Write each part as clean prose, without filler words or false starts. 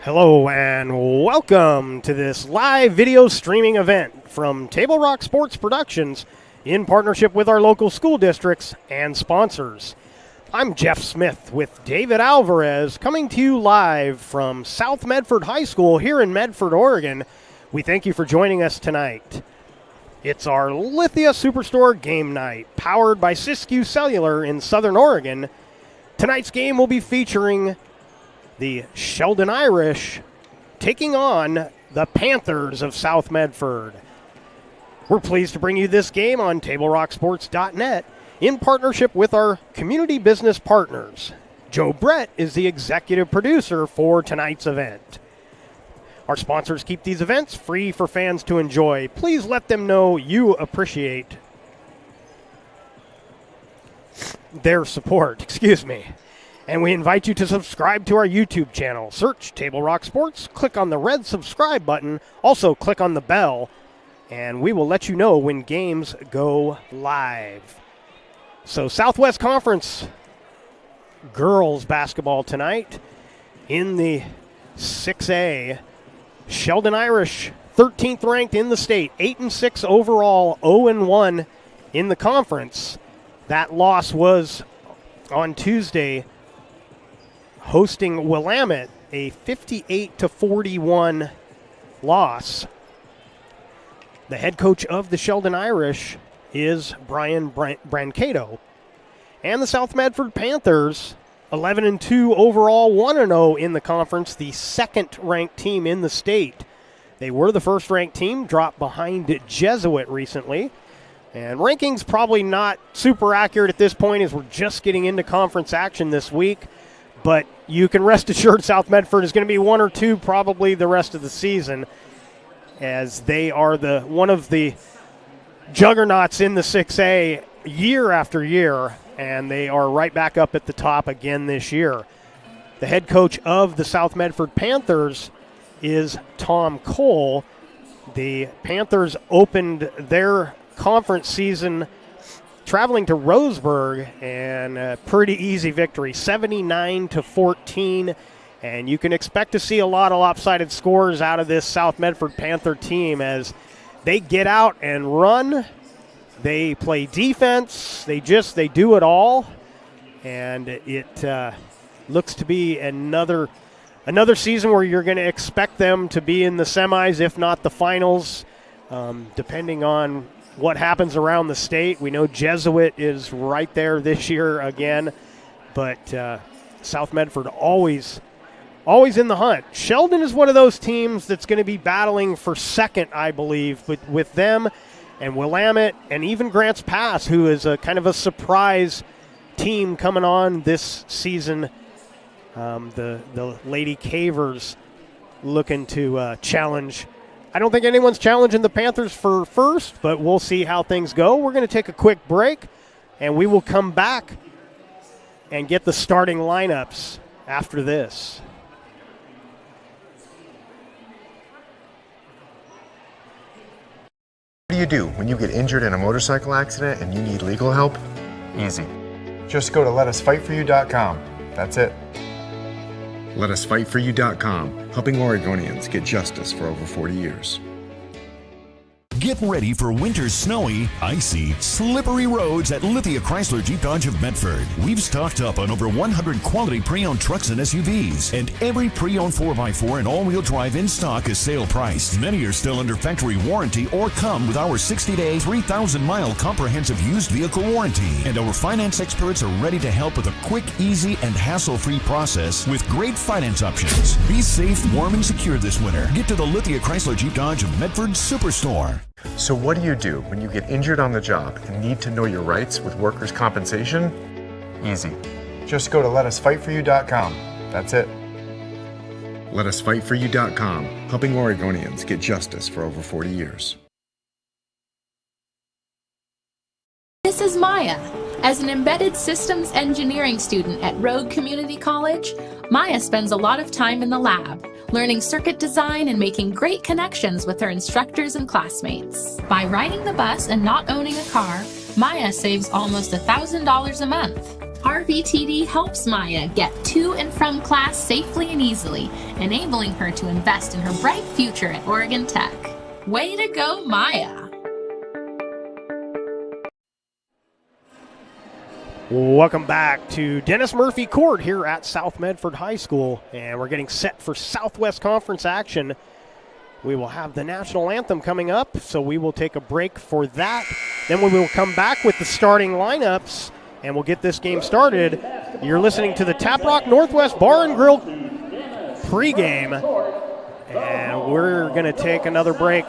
Hello and welcome to this live video streaming event from Table Rock Sports Productions in partnership with our local school districts and sponsors. I'm Jeff Smith with David Alvarez coming to you live from South Medford High School here in Medford, Oregon. We thank you for joining us tonight. It's our Lithia Superstore game night powered by Siskiyou Cellular in Southern Oregon. Tonight's game will be featuring the Sheldon Irish taking on the Panthers of South Medford. We're pleased to bring you this game on TableRockSports.net in partnership with our community business partners. Joe Brett is the executive producer for tonight's event. Our sponsors keep these events free for fans to enjoy. Please let them know you appreciate their support. And we invite you to subscribe to our YouTube channel. Search Table Rock Sports, click on the red subscribe button, also click on the bell, and we will let you know when games go live. So Southwest Conference girls basketball tonight in the 6A. Sheldon Irish, 13th ranked in the state, 8-6 overall, 0-1 in the conference. That loss was on Tuesday, hosting Willamette, a 58-41 loss. The head coach of the Sheldon Irish is Brian Brancato. And the South Medford Panthers, 11-2 overall, 1-0 in the conference, the second-ranked team in the state. They were the first-ranked team, dropped behind Jesuit recently. And rankings probably not super accurate at this point as we're just getting into conference action this week. But you can rest assured South Medford is going to be 1 or 2 probably the rest of the season, as they are one of the juggernauts in the 6A year after year, and they are right back up at the top again this year. The head coach of the South Medford Panthers is Tom Cole. The Panthers opened their conference season traveling to Roseburg, and a pretty easy victory, 79-14. And you can expect to see a lot of lopsided scores out of this South Medford Panther team as they get out and run. They play defense. They do it all. And it looks to be another season where you're going to expect them to be in the semis, if not the finals, depending on what happens around the state. We know Jesuit is right there this year again, but South Medford always in the hunt. Sheldon is one of those teams that's going to be battling for second, I believe, but with them and Willamette and even Grants Pass, who is a kind of a surprise team coming on this season. The Lady Cavers looking to challenge. I don't think anyone's challenging the Panthers for first, but we'll see how things go. We're going to take a quick break, and we will come back and get the starting lineups after this. What do you do when you get injured in a motorcycle accident and you need legal help? Easy. Just go to letusfightforyou.com. That's it. LetUsFightForYou.com, helping Oregonians get justice for over 40 years. Get ready for winter's snowy, icy, slippery roads at Lithia Chrysler Jeep Dodge of Medford. We've stocked up on over 100 quality pre-owned trucks and SUVs, and every pre-owned 4x4 and all-wheel drive in stock is sale priced. Many are still under factory warranty or come with our 60-day, 3,000-mile comprehensive used vehicle warranty. And our finance experts are ready to help with a quick, easy, and hassle-free process with great finance options. Be safe, warm, and secure this winter. Get to the Lithia Chrysler Jeep Dodge of Medford Superstore. So what do you do when you get injured on the job and need to know your rights with workers' compensation? Easy. Just go to letusfightforyou.com. That's it. LetUsFightForYou.com, helping Oregonians get justice for over 40 years. This is Maya. As an embedded systems engineering student at Rogue Community College, Maya spends a lot of time in the lab, learning circuit design and making great connections with her instructors and classmates. By riding the bus and not owning a car, Maya saves almost $1,000 a month. Our RVTD helps Maya get to and from class safely and easily, enabling her to invest in her bright future at Oregon Tech. Way to go, Maya! Welcome back to Dennis Murphy Court here at South Medford High School, and we're getting set for Southwest Conference action. We will have the national anthem coming up, so we will take a break for that. Then we will come back with the starting lineups, and we'll get this game started. You're listening to the Tap Rock Northwest Bar and Grill pregame, and we're going to take another break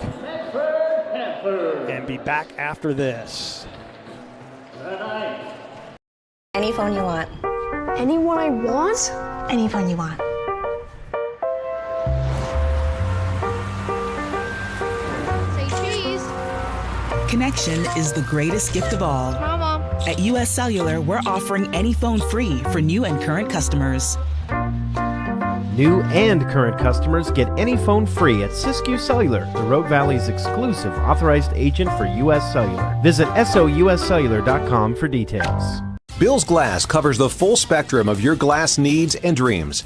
and be back after this. Any phone you want. Any one I want? Any phone you want. Say cheese. Connection is the greatest gift of all. Mama. At US Cellular, we're offering any phone free for new and current customers. New and current customers get any phone free at Siskiyou Cellular, the Rogue Valley's exclusive authorized agent for US Cellular. Visit souscellular.com for details. Bill's Glass covers the full spectrum of your glass needs and dreams.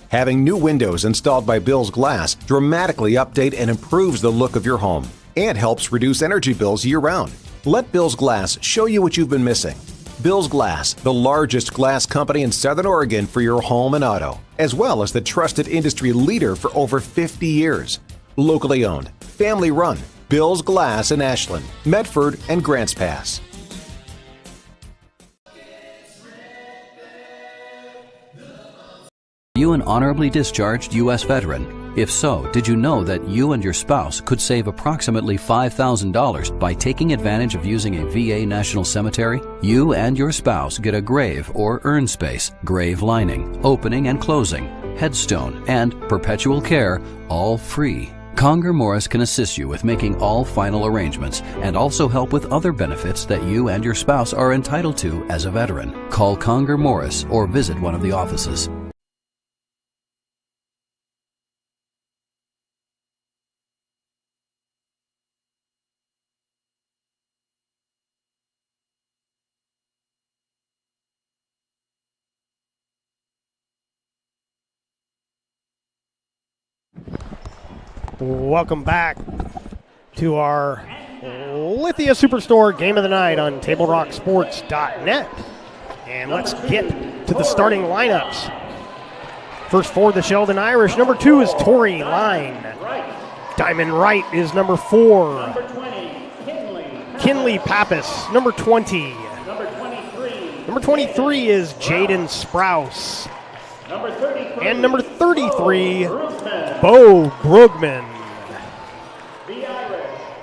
Having new windows installed by Bill's Glass dramatically update and improves the look of your home and helps reduce energy bills year-round. Let Bill's Glass show you what you've been missing. Bill's Glass, the largest glass company in Southern Oregon for your home and auto, as well as the trusted industry leader for over 50 years. Locally owned, family run, Bill's Glass in Ashland, Medford, and Grants Pass. Are you an honorably discharged U.S. veteran? If so, did you know that you and your spouse could save approximately $5,000 by taking advantage of using a VA National Cemetery? You and your spouse get a grave or urn space, grave lining, opening and closing, headstone, and perpetual care, all free. Conger Morris can assist you with making all final arrangements and also help with other benefits that you and your spouse are entitled to as a veteran. Call Conger Morris or visit one of the offices. Welcome back to our Lithia Superstore Game of the Night on TableRockSports.net. And let's get to the starting lineups. First for the Sheldon Irish, number 2 is Tori Line. Diamond Right is number 4. Kinley Pappas, number 20. Number 23 is Jaden Sprouse. And number 33, Bo Brugman.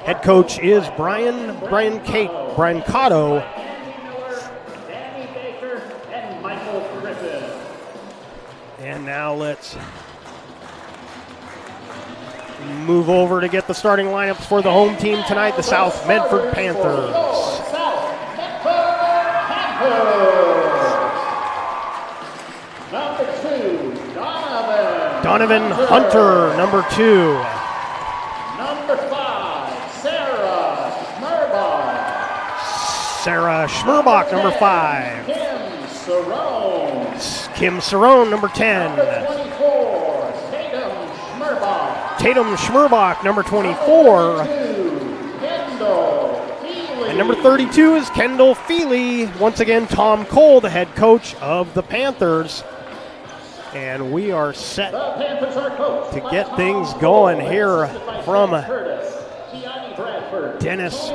Head coach is Brian Cotto. And now let's move over to get the starting lineups for the home team tonight, the South Medford Panthers. Donovan Hunter, number 2. Number 5, Sarah Schmerbach. Sarah Schmerbach, number 5. Kim Cerrone, number 10. Number 24, Tatum Schmerbach. Tatum Schmerbach, number 24. And number 32 is Kendall Feely. Once again, Tom Cole, the head coach of the Panthers. And we are set to get things going here from Dennis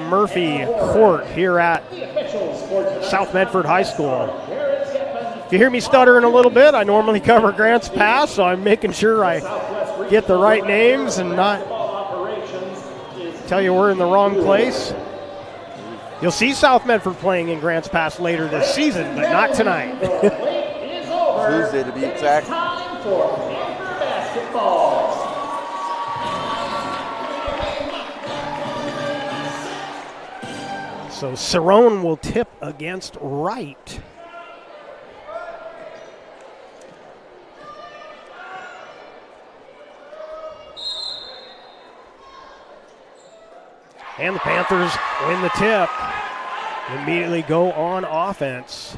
Murphy Court here at South Medford High School. If you hear me stuttering a little bit, I normally cover Grants Pass, so I'm making sure I get the right names and not tell you we're in the wrong place. You'll see South Medford playing in Grants Pass later this season, but not tonight. Tuesday to be exact. Time for Panther basketball. So Cerrone will tip against Wright. And the Panthers win the tip. immediately go on offense.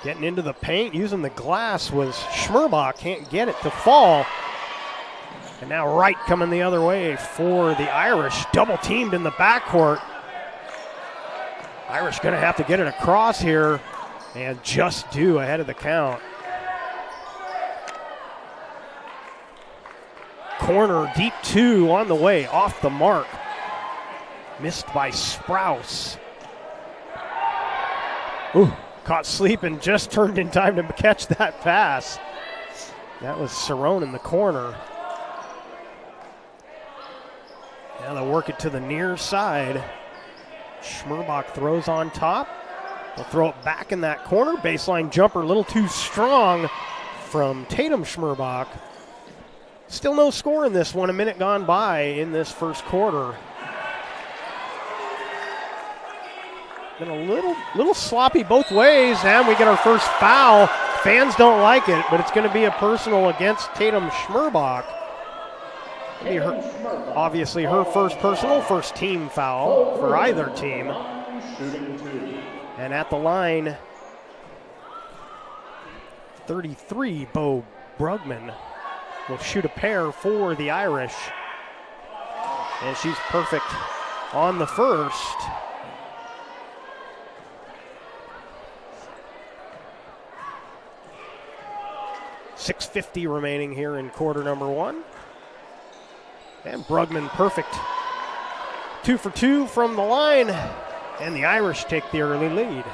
Getting into the paint, using the glass was Schmerbach. Can't get it to fall. And now Wright coming the other way for the Irish. Double teamed in the backcourt. Irish going to have to get it across here and just do ahead of the count. Corner, deep two on the way, off the mark. Missed by Sprouse. Ooh, caught sleeping, just turned in time to catch that pass. That was Cerrone in the corner. Now they'll work it to the near side. Schmerbach throws on top. They'll throw it back in that corner. Baseline jumper a little too strong from Tatum Schmerbach. Still no score in this one. A minute gone by in this first quarter. Been a little sloppy both ways, and we get our first foul. Fans don't like it, but it's going to be a personal against Tatum Schmerbach. Obviously her first personal, first team foul for either team. And at the line, 33, Bo Brugman will shoot a pair for the Irish. And she's perfect on the first. .650 remaining here in quarter number one. And Brugman perfect. 2 for 2 from the line. And the Irish take the early lead.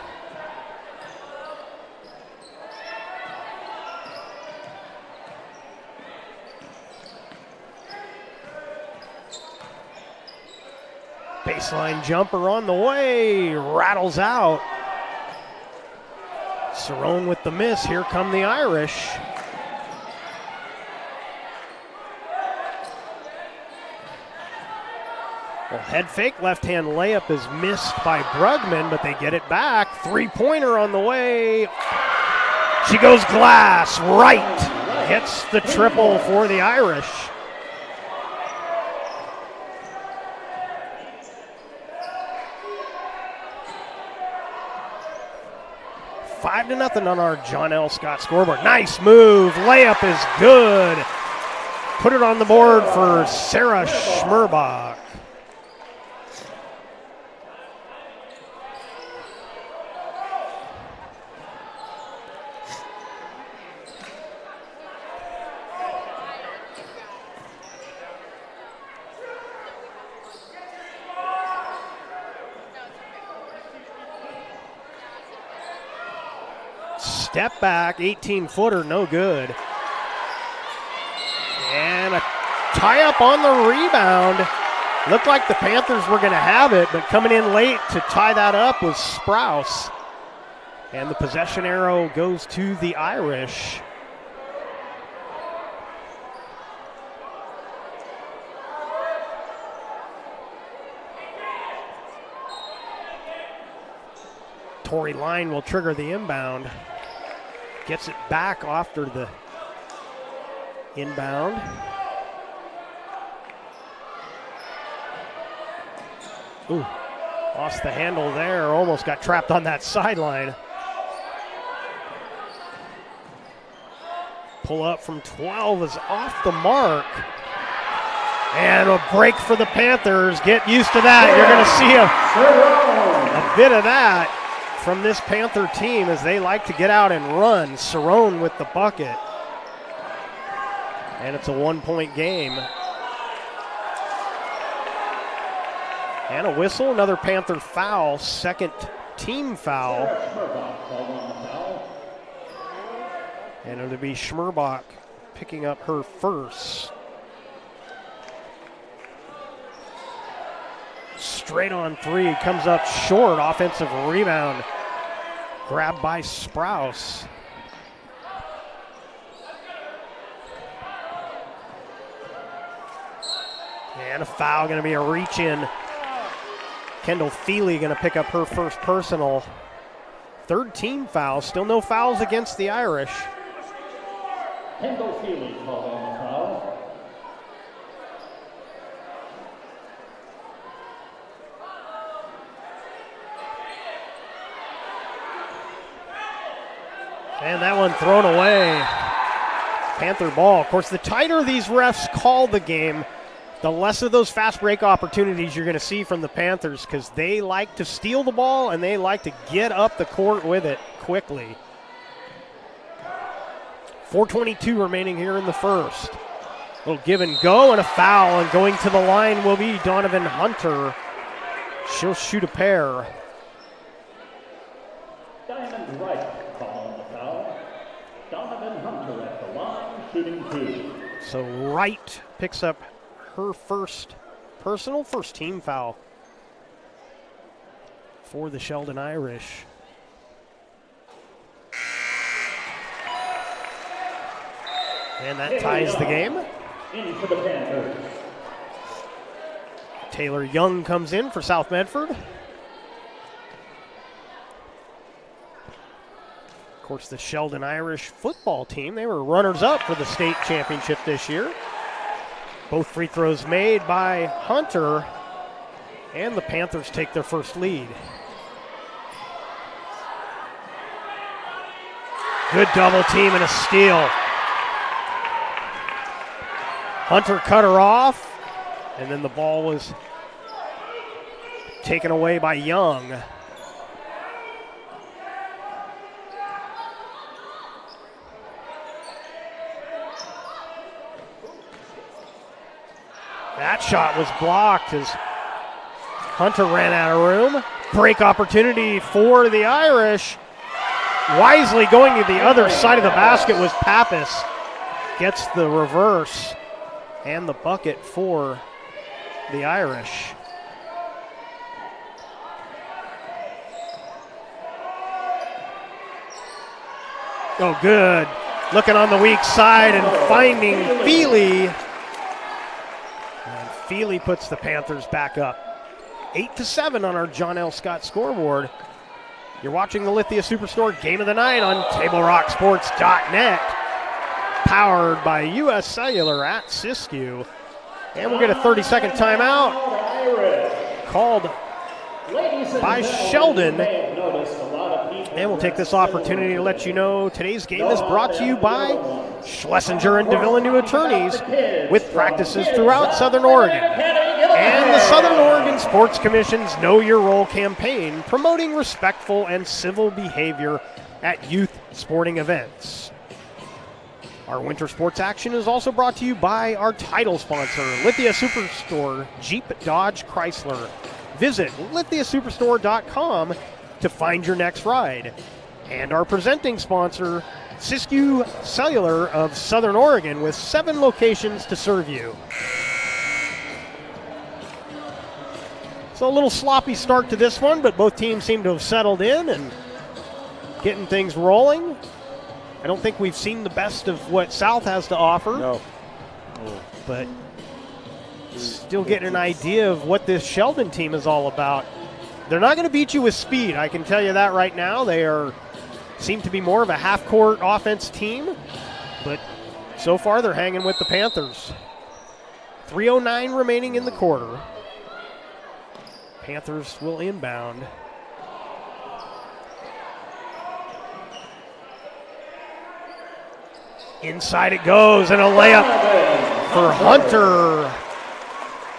Baseline jumper on the way. Rattles out. Cerrone with the miss. Here come the Irish. Well, head fake, left-hand layup is missed by Brugman, but they get it back. Three-pointer on the way. She goes glass, right. Hits the triple for the Irish. Five to nothing on our John L. Scott scoreboard. Nice move, layup is good. Put it on the board for Sarah Schmerbach. Step back, 18-footer, no good. And a tie-up on the rebound. Looked like the Panthers were going to have it, but coming in late to tie that up was Sprouse. And the possession arrow goes to the Irish. Tory Line will trigger the inbound. Gets it back after the inbound. Ooh, lost the handle there. Almost got trapped on that sideline. Pull up from 12 is off the mark. And a break for the Panthers. Get used to that. You're going to see a bit of that from this Panther team as they like to get out and run. Cerrone with the bucket. And it's a one-point game. And a whistle, another Panther foul, second team foul. And it'll be Schmerbach picking up her first. Straight on three, comes up short, offensive rebound. Grabbed by Sprouse. And a foul, going to be a reach in. Kendall Feely going to pick up her first personal. Third team foul, still no fouls against the Irish. Kendall Feely called on the foul. And that one thrown away. Panther ball. Of course, the tighter these refs call the game, the less of those fast break opportunities you're going to see from the Panthers, because they like to steal the ball and they like to get up the court with it quickly. 4:22 remaining here in the first. A little give and go and a foul, and going to the line will be Donovan Hunter. She'll shoot a pair. Diamond Wright calling the foul. Donovan Hunter at the line, shooting 2. So Wright picks up her first team foul for the Sheldon Irish. And that ties the game. In for the Panthers. Taylor Young comes in for South Medford. Of course, the Sheldon Irish football team, they were runners-up for the state championship this year. Both free throws made by Hunter, and the Panthers take their first lead. Good double team and a steal. Hunter cut her off, and then the ball was taken away by Young. That shot was blocked as Hunter ran out of room. Break opportunity for the Irish. Wisely going to the other side of the basket was Pappas. Gets the reverse and the bucket for the Irish. Oh, good. Looking on the weak side and finding Feely. And Feely puts the Panthers back up. 8-7 on our John L. Scott scoreboard. You're watching the Lithia Superstore Game of the Night on TableRockSports.net. Powered by U.S. Cellular at Siskiyou. And we'll get a 30-second timeout called by Sheldon. And we'll take this opportunity to let you know today's game is brought to you by Schlesinger and DeVilleneuve Attorneys, with practices throughout Southern Oregon. And the Southern Oregon Sports Commission's Know Your Role campaign, promoting respectful and civil behavior at youth sporting events. Our winter sports action is also brought to you by our title sponsor, Lithia Superstore Jeep Dodge Chrysler. Visit lithiasuperstore.com to find your next ride. And our presenting sponsor, Siskiyou Cellular of Southern Oregon, with 7 locations to serve you. So a little sloppy start to this one, but both teams seem to have settled in and getting things rolling. I don't think we've seen the best of what South has to offer. No. But still getting an idea of what this Sheldon team is all about. They're not going to beat you with speed, I can tell you that right now. They seem to be more of a half-court offense team, but so far they're hanging with the Panthers. 3:09 remaining in the quarter. Panthers will inbound. Inside it goes, and a layup for Hunter.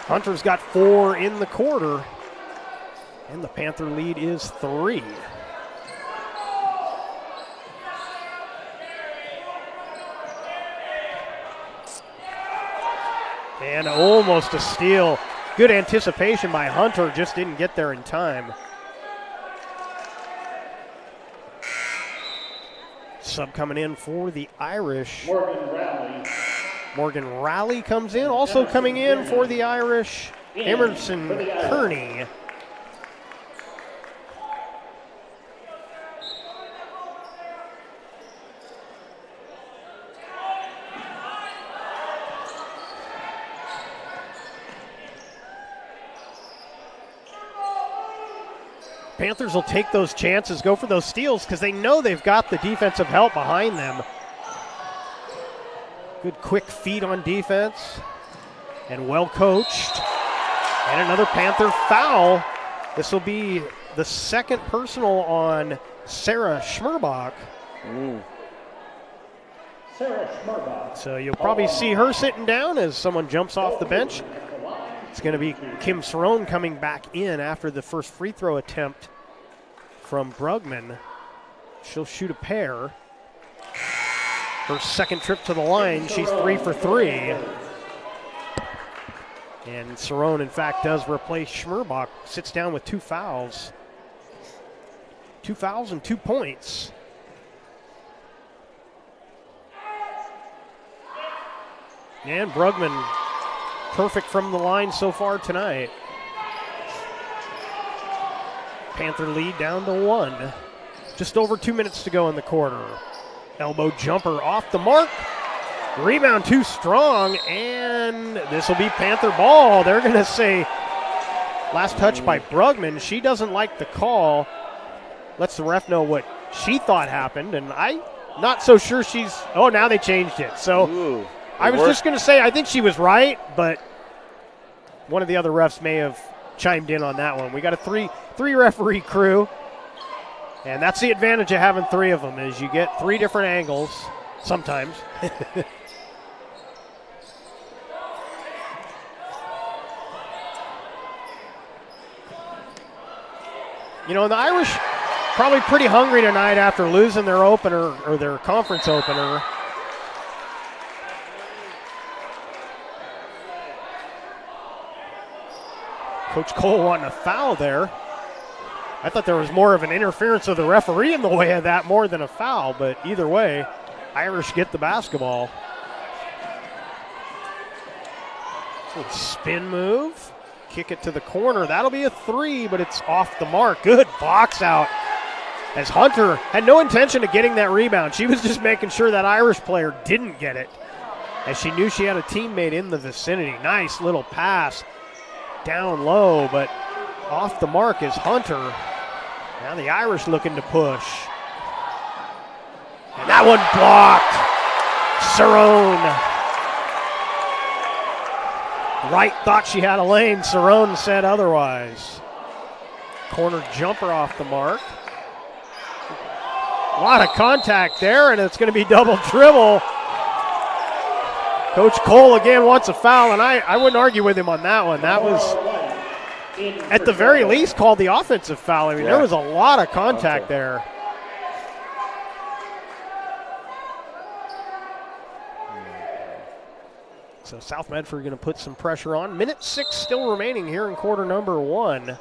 Hunter's got 4 in the quarter, and the Panther lead is 3. And almost a steal. Good anticipation by Hunter, just didn't get there in time. Sub coming in for the Irish. Morgan Raleigh comes in. Also coming in for the Irish, Emerson Kearney. Panthers will take those chances, go for those steals, because they know they've got the defensive help behind them. Good quick feet on defense, and well coached. And another Panther foul. This will be the second personal on Sarah Schmerbach. So you'll probably see her sitting down as someone jumps off the bench. It's going to be Kim Cerrone coming back in after the first free throw attempt from Brugman. She'll shoot a pair. Her second trip to the line, she's 3 for 3. And Cerrone, in fact, does replace Schmerbach, sits down with 2 fouls. 2 fouls and 2 points. And Brugman, perfect from the line so far tonight. Panther lead down to 1. Just over 2 minutes to go in the quarter. Elbow jumper off the mark. Rebound too strong, and this will be Panther ball. They're going to say last touch by Brugman. She doesn't like the call. Lets the ref know what she thought happened, and I'm not so sure she's – oh, now they changed it. So I was just going to say I think she was right, but one of the other refs may have chimed in on that one. We got a three referee crew, and that's the advantage of having 3 of them is you get 3 different angles sometimes. You know, the Irish probably pretty hungry tonight after losing their opener or their conference opener. Coach Cole wanting a foul there. I thought there was more of an interference of the referee in the way of that more than a foul, but either way, Irish get the basketball. Little spin move. Kick it to the corner. That'll be a 3, but it's off the mark. Good box out as Hunter had no intention of getting that rebound. She was just making sure that Irish player didn't get it as she knew she had a teammate in the vicinity. Nice little pass down low, but off the mark is Hunter. Now the Irish looking to push. And that one blocked. Cerrone. Wright thought she had a lane. Cerrone said otherwise. Corner jumper off the mark. A lot of contact there, and it's going to be double dribble. Coach Cole again wants a foul, and I wouldn't argue with him on that one. That was, at the very least, called the offensive foul. I mean, there was a lot of contact there. So South Medford going to put some pressure on. Minute 6 still remaining here in quarter number 1.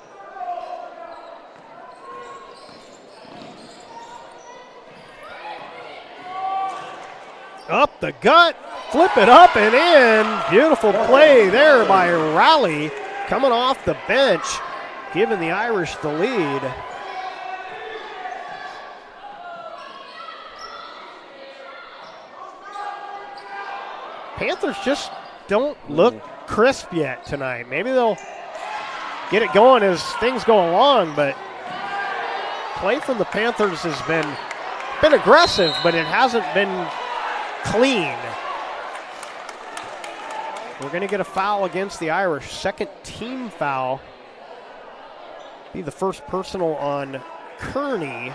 Up the gut, flip it up and in. Beautiful play there by Raleigh coming off the bench, giving the Irish the lead. Panthers just don't look crisp yet tonight. Maybe they'll get it going as things go along, but play from the Panthers has been aggressive, but it hasn't been clean. We're going to get a foul against the Irish. Second team foul. Be the first personal on Kearney.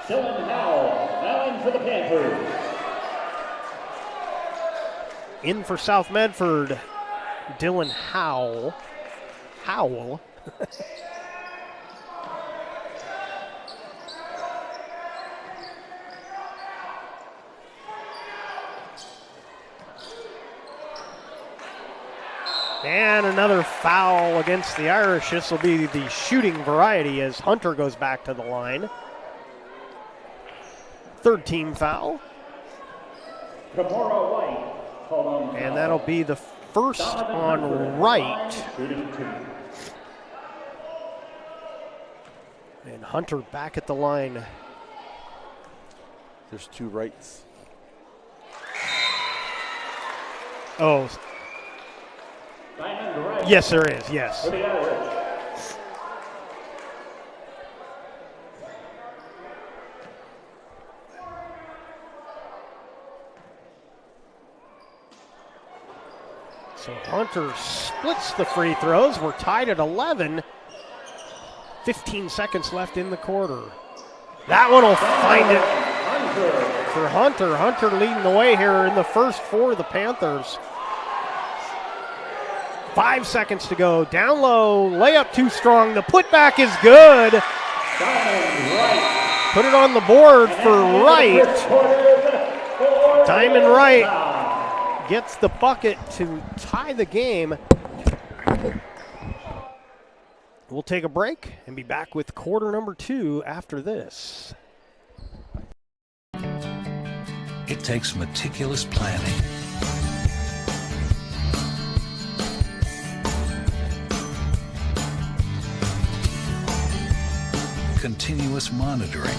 Dylan Howell, now in for the Panthers. In for South Medford, Dylan Howell. And another foul against the Irish. This will be the shooting variety as Hunter goes back to the line. Third team foul. Kamora White. And that'll be the first on Wright. And Hunter back at the line. There's 2 Wrights. Oh. Yes, there is, yes. So Hunter splits the free throws. We're tied at 11. 15 seconds left in the quarter. That one will find it. for Hunter. Hunter leading the way here in the first for the Panthers. 5 seconds to go. Down low, layup too strong. The putback is good. Put it on the board for Wright. Diamond Wright gets the bucket to tie the game. We'll take a break and be back with quarter number 2 after this. It takes meticulous planning, continuous monitoring,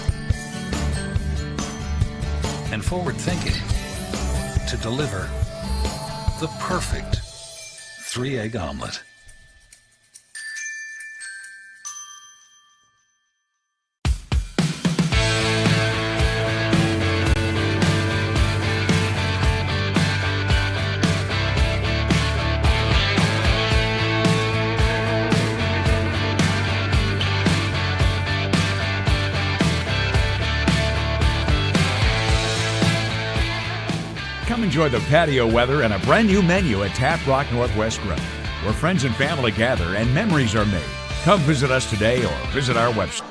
and forward thinking to deliver the perfect 3-egg omelet. Come enjoy the patio weather and a brand new menu at Tap Rock Northwest Grill, where friends and family gather and memories are made. Come visit us today or visit our website.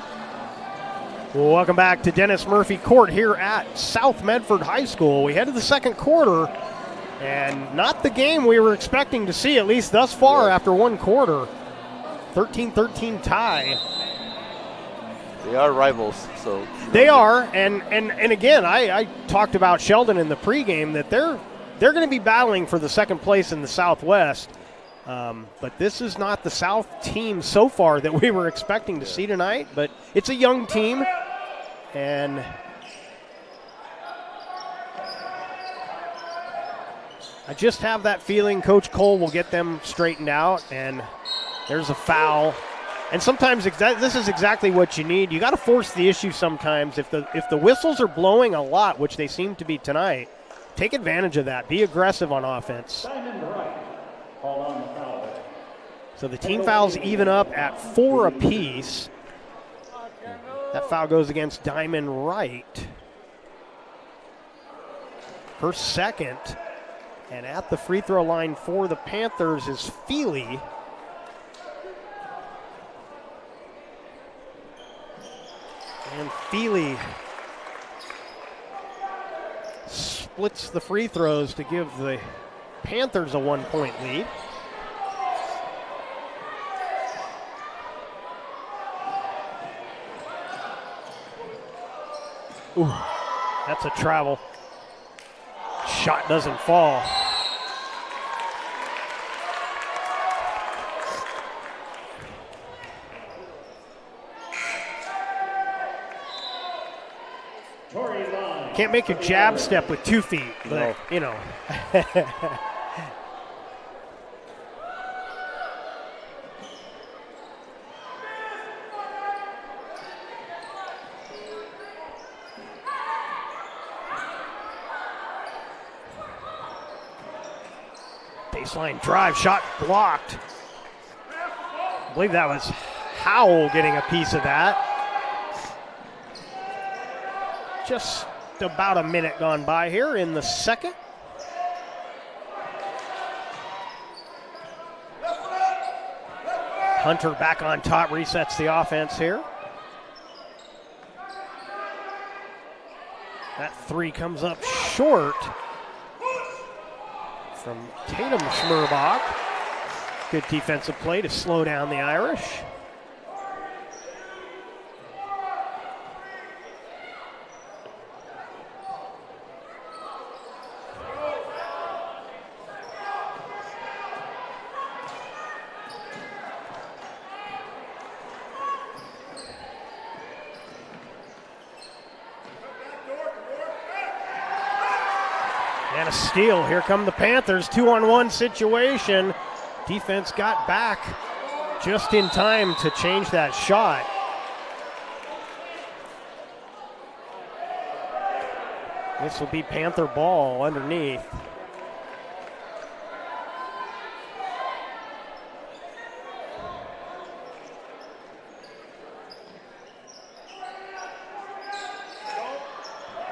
Welcome back to Dennis Murphy Court here at South Medford High School. We head to the second quarter, and not the game we were expecting to see, at least thus far after one quarter. 13-13 tie. They are rivals, so. They are, and again, I talked about Sheldon in the pregame that they're going to be battling for the second place in the Southwest. But this is not the South team so far that we were expecting to see tonight. But it's a young team, and I just have that feeling Coach Cole will get them straightened out. And there's a foul. And sometimes this is exactly what you need. You got to force the issue sometimes. If the whistles are blowing a lot, which they seem to be tonight, take advantage of that. Be aggressive on offense. So the team fouls even up at 4 apiece. That foul goes against Diamond Wright. Her second. And at the free throw line for the Panthers is Feely. And Feely splits the free throws to give the Panthers a 1-point lead. Ooh, that's a travel. Shot doesn't fall. Can't make a jab step with 2 feet, but, you know. Baseline drive, shot blocked. I believe that was Howell getting a piece of that. Just about a minute gone by here in the second. Hunter back on top, resets the offense here. That 3 comes up short from Tatum Schmerbach. Good defensive play to slow down the Irish. And a steal. Here come the Panthers. 2-on-1 situation. Defense got back just in time to change that shot. This will be Panther ball underneath.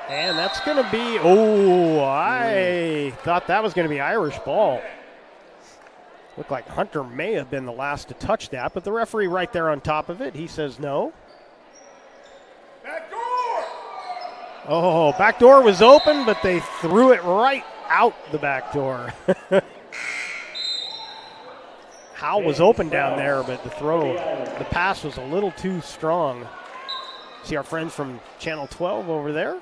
And that's going to be, I thought that was going to be Irish ball. Looked like Hunter may have been the last to touch that, but the referee right there on top of it, he says no. Back door! Oh, back door was open, but they threw it right out the back door. Howell was open down there, but the pass was a little too strong. See our friends from Channel 12 over there.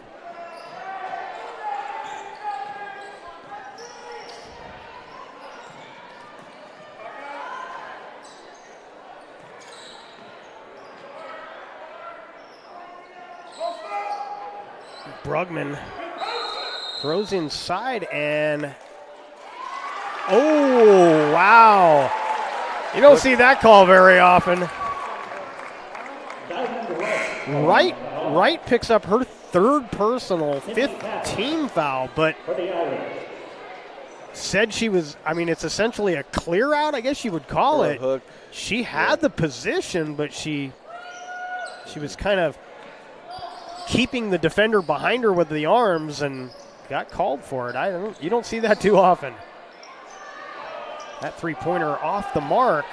Brugman throws inside and oh, wow. You don't see that call very often. Wright picks up her third personal, 5th team foul, but said she was, I mean, it's essentially a clear out, I guess you would call it. Hook. She had the position, but she was kind of keeping the defender behind her with the arms and got called for it. You don't see that too often. That three-pointer off the mark.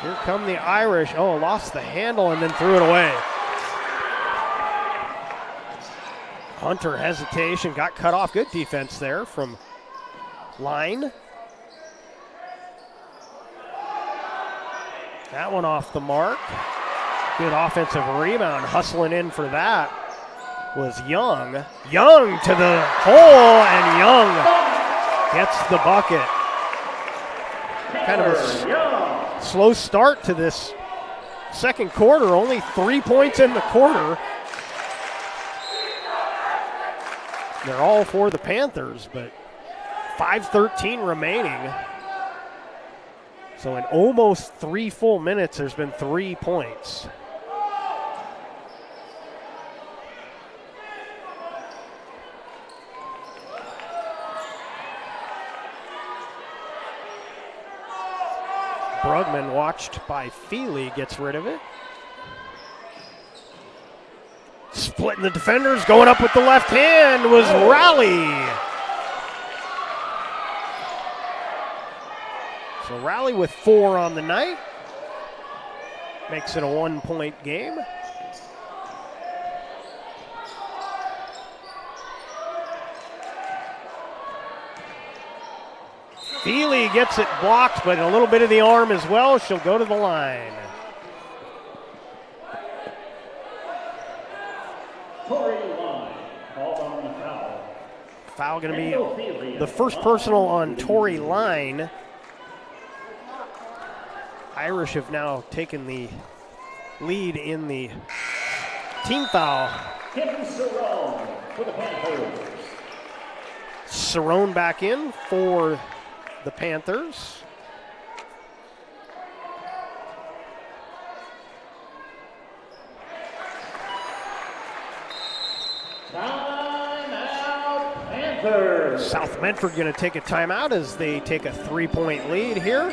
Here come the Irish. Oh, lost the handle and then threw it away. Hunter hesitation, got cut off. Good defense there from Line. That one off the mark. Good offensive rebound. Hustling in for that was Young. Young to the hole, and Young gets the bucket. Kind of a slow start to this second quarter. Only 3 points in the quarter. They're all for the Panthers, but 5:13 remaining. So in almost 3 full minutes, there's been 3 points. Brugman, watched by Feely, gets rid of it. Splitting the defenders, going up with the left hand was Raleigh. So Raleigh with 4 on the night. Makes it a 1-point game. Feely gets it blocked, but a little bit of the arm as well. She'll go to the line. Foul going to be the first personal on Tori Line. Irish have now taken the lead in the team foul. Cerrone back in for the Panthers. South Medford going to take a timeout as they take a 3-point lead here.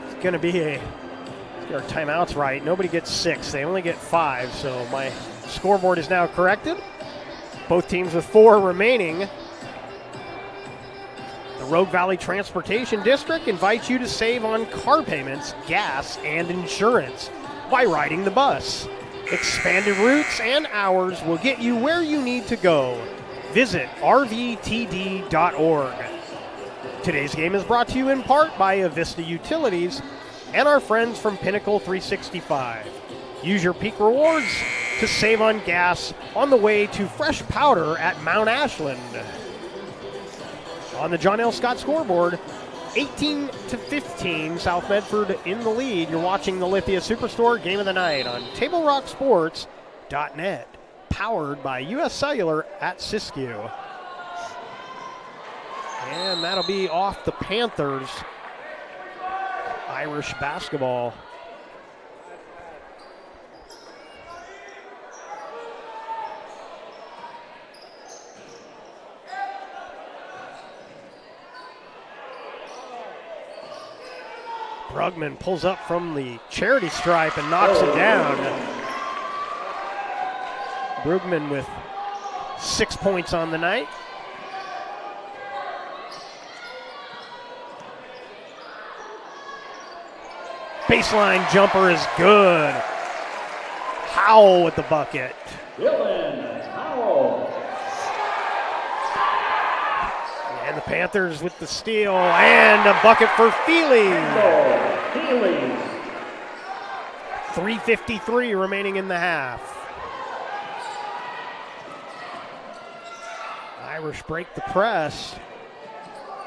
It's going to be let's get our timeouts right. Nobody gets 6. They only get 5, so my scoreboard is now corrected. Both teams with 4 remaining. The Rogue Valley Transportation District invites you to save on car payments, gas, and insurance by riding the bus. Expanded routes and hours will get you where you need to go. Visit rvtd.org. Today's game is brought to you in part by Avista Utilities and our friends from Pinnacle 365. Use your peak rewards to save on gas on the way to fresh powder at Mount Ashland. On the John L. Scott scoreboard, 18-15, South Medford in the lead. You're watching the Lithia Superstore Game of the Night on TableRockSports.net, powered by U.S. Cellular at Siskiyou. And that'll be off the Panthers. Irish basketball. Brugman pulls up from the charity stripe and knocks it down. Brugman with 6 points on the night. Baseline jumper is good. Howell with the bucket. Dylan Howell. And the Panthers with the steal and a bucket for Feely. 3:53 remaining in the half. Irish break the press.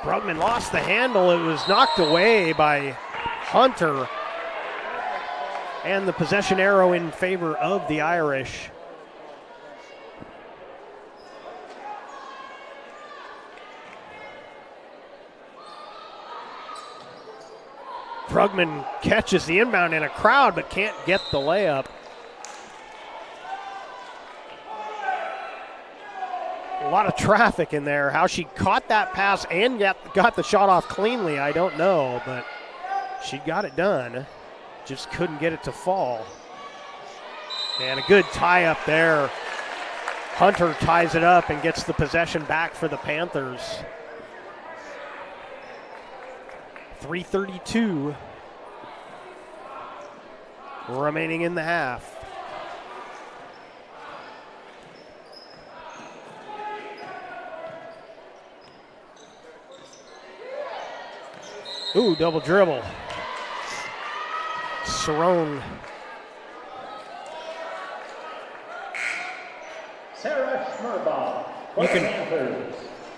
Brugman lost the handle. It was knocked away by Hunter. And the possession arrow in favor of the Irish. Brugman catches the inbound in a crowd but can't get the layup. A lot of traffic in there. How she caught that pass and got the shot off cleanly, I don't know, but she got it done. Just couldn't get it to fall. And a good tie up there. Hunter ties it up and gets the possession back for the Panthers. 3:32 remaining in the half. Ooh, double dribble. Cerrone. Sarah Schmerbaugh.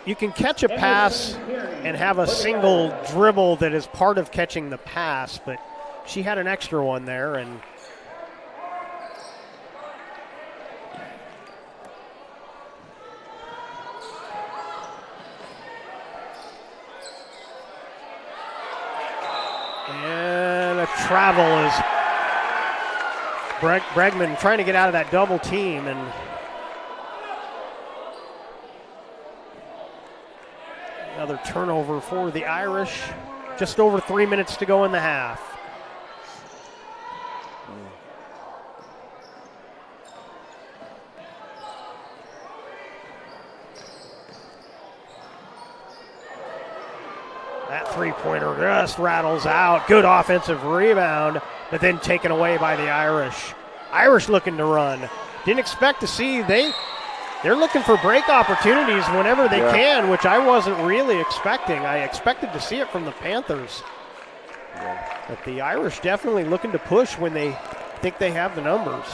You can catch a pass and have a single dribble that is part of catching the pass, but she had an extra one there, and a travel is Bregman trying to get out of that double team, and another turnover for the Irish. Just over 3 minutes to go in the half. That three-pointer just rattles out. Good offensive rebound, but then taken away by the Irish. Irish looking to run. Didn't expect to see. They're looking for break opportunities whenever they can, which I wasn't really expecting. I expected to see it from the Panthers. But the Irish definitely looking to push when they think they have the numbers.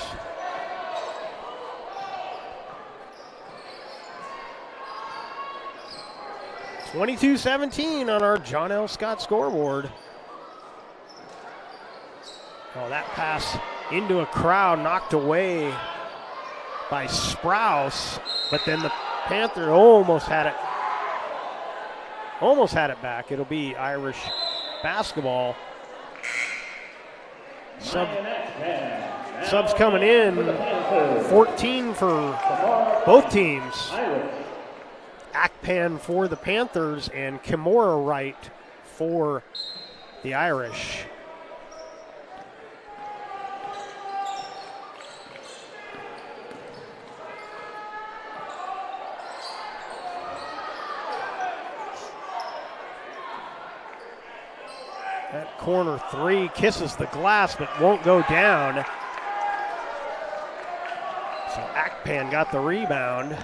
(22-17) on our John L. Scott scoreboard. Oh, that pass into a crowd, knocked away by Sprouse, but then the Panther almost had it back. It'll be Irish basketball. Subs coming in, 14 for both teams. Akpan for the Panthers and Kimura Wright for the Irish. That corner three kisses the glass but won't go down. So Akpan got the rebound.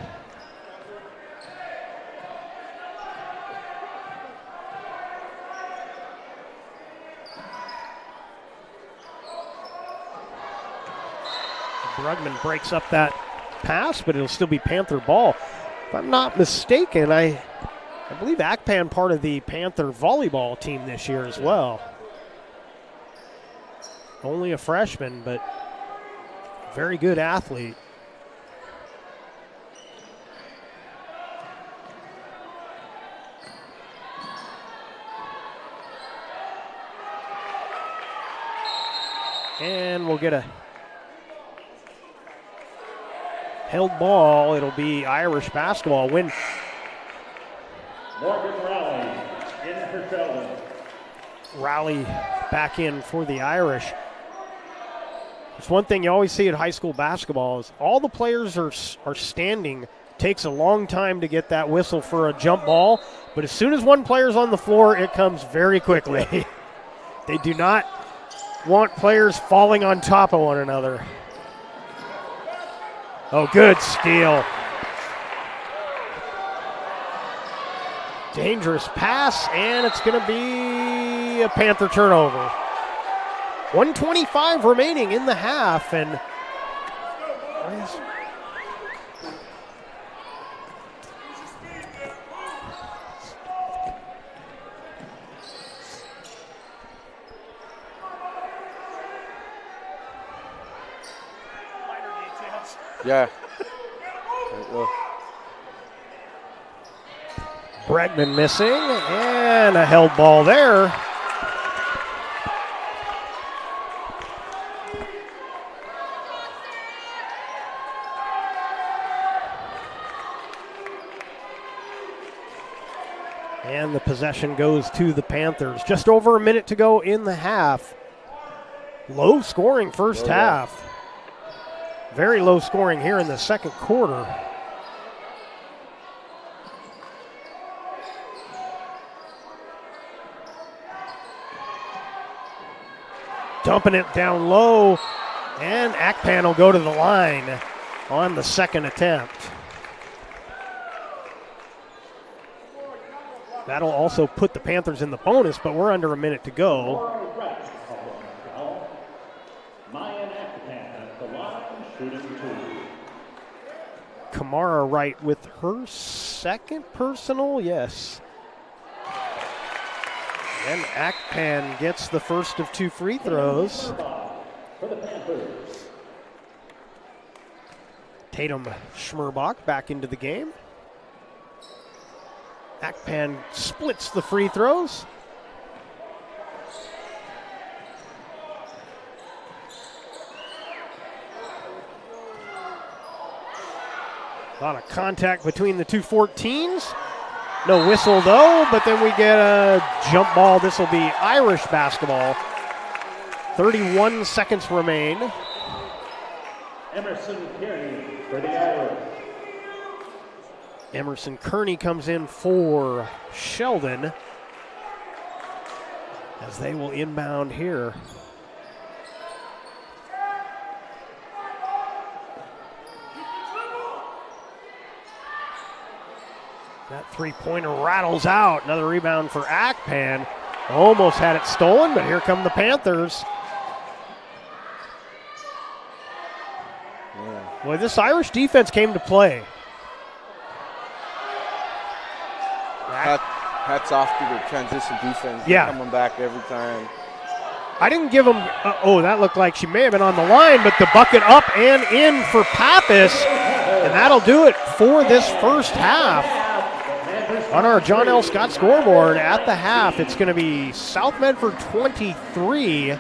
Brugman breaks up that pass, but it'll still be Panther ball. If I'm not mistaken, I believe Akpan part of the Panther volleyball team this year as well. Only a freshman, but very good athlete. And we'll get a held ball. It'll be Irish basketball. Win. Morgan Rowley in for Sheldon. Rowley back in for the Irish. It's one thing you always see at high school basketball is all the players are standing. Takes a long time to get that whistle for a jump ball, but as soon as one player's on the floor, it comes very quickly. They do not want players falling on top of one another. Oh, good steal. Dangerous pass, and it's going to be a Panther turnover. 1:25 remaining in the half, and yeah. Bregman missing, and a held ball there. And the possession goes to the Panthers. Just over a minute to go in the half. Low scoring first half. Very low scoring here in the second quarter. Dumping it down low, and Akpan will go to the line on the second attempt. That'll also put the Panthers in the bonus, but we're under a minute to go. Kamara Wright with her second personal, yes. And Akpan gets the first of two free throws. Tatum Schmerbach back into the game. Akpan splits the free throws. A lot of contact between the two 14s. No whistle though, but then we get a jump ball. This will be Irish basketball. 31 seconds remain. Emerson Kearney for the Irish. Emerson Kearney comes in for Sheldon as they will inbound here. That three-pointer rattles out. Another rebound for Akpan. Almost had it stolen, but here come the Panthers. Yeah. Boy, this Irish defense came to play. Hats off to the transition defense. Yeah. They're coming back every time. I didn't give them, that looked like she may have been on the line, but the bucket up and in for Pappas, and that'll do it for this first half. On our John L. Scott scoreboard at the half, it's going to be South Medford 23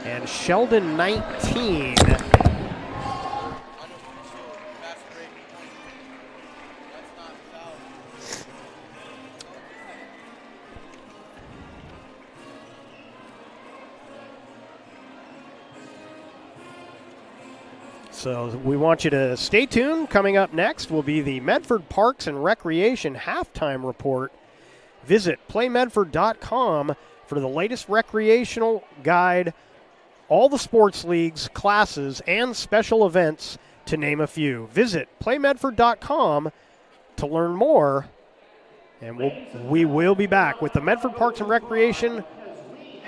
and Sheldon 19. So we want you to stay tuned. Coming up next will be the Medford Parks and Recreation halftime report. Visit playmedford.com for the latest recreational guide, all the sports leagues, classes, and special events, to name a few. Visit playmedford.com to learn more, and we will be back with the Medford Parks and Recreation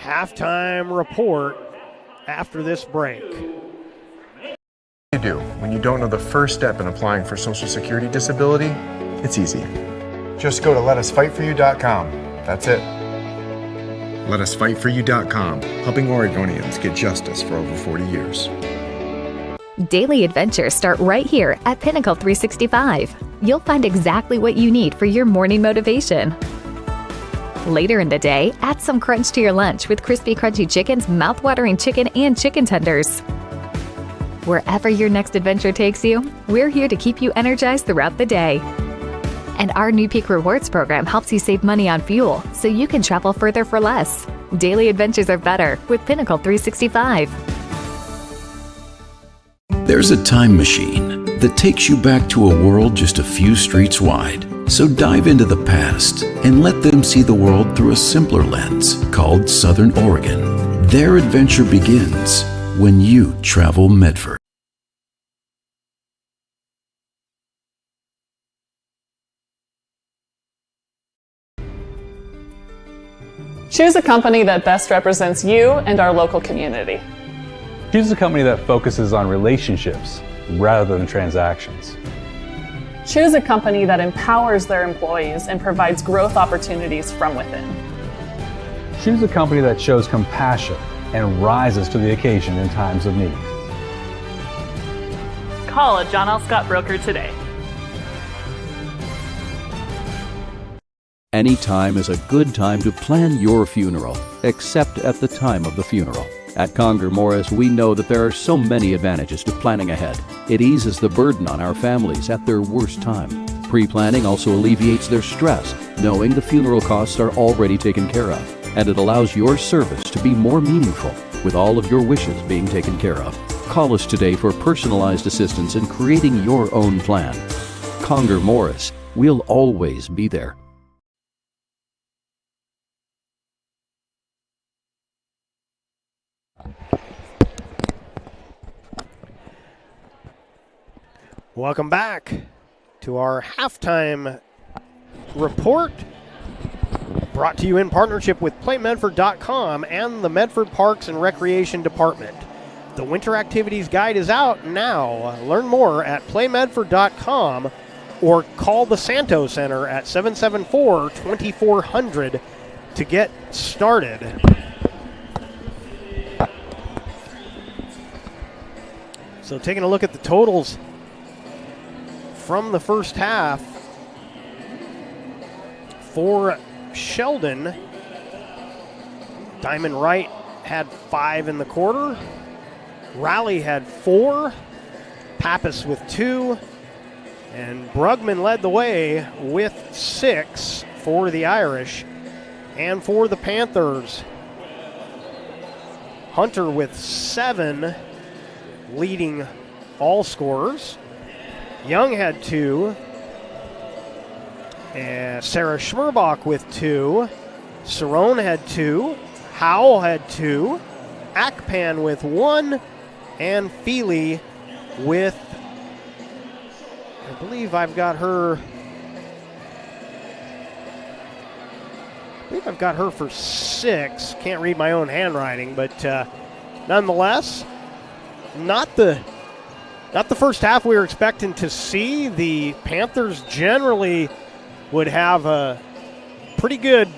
halftime report after this break. You do when you don't know the first step in applying for Social Security disability? It's easy. Just go to letusfightforyou.com. That's it. Letusfightforyou.com, helping Oregonians get justice for over 40 years. Daily adventures start right here at Pinnacle 365. You'll find exactly what you need for your morning motivation. Later in the day, add some crunch to your lunch with Crispy Crunchy Chicken's mouth-watering chicken and chicken tenders. Wherever your next adventure takes you, we're here to keep you energized throughout the day. And our new Peak Rewards program helps you save money on fuel so you can travel further for less. Daily adventures are better with Pinnacle 365. There's a time machine that takes you back to a world just a few streets wide. So dive into the past and let them see the world through a simpler lens called Southern Oregon. Their adventure begins when you travel Medford. Choose a company that best represents you and our local community. Choose a company that focuses on relationships rather than transactions. Choose a company that empowers their employees and provides growth opportunities from within. Choose a company that shows compassion and rises to the occasion in times of need. Call a John L. Scott broker today. Any time is a good time to plan your funeral, except at the time of the funeral. At Conger Morris, we know that there are so many advantages to planning ahead. It eases the burden on our families at their worst time. Pre-planning also alleviates their stress, knowing the funeral costs are already taken care of. And it allows your service to be more meaningful, with all of your wishes being taken care of. Call us today for personalized assistance in creating your own plan. Conger Morris, we'll always be there. Welcome back to our halftime report, brought to you in partnership with PlayMedford.com and the Medford Parks and Recreation Department. The Winter Activities Guide is out now. Learn more at PlayMedford.com or call the Santo Center at 774-2400 to get started. So taking a look at the totals from the first half for Sheldon, Diamond Wright had 5 in the quarter. Raleigh had 4. Pappas with 2. And Brugman led the way with 6 for the Irish. And for the Panthers, Hunter with 7, leading all scorers. Young had 2. And Sarah Schmerbach with 2. Cerrone had 2. Howell had 2. Akpan with 1. And Feely with, I believe I've got her for 6. Can't read my own handwriting, but nonetheless, not the first half we were expecting to see. The Panthers generally would have a pretty good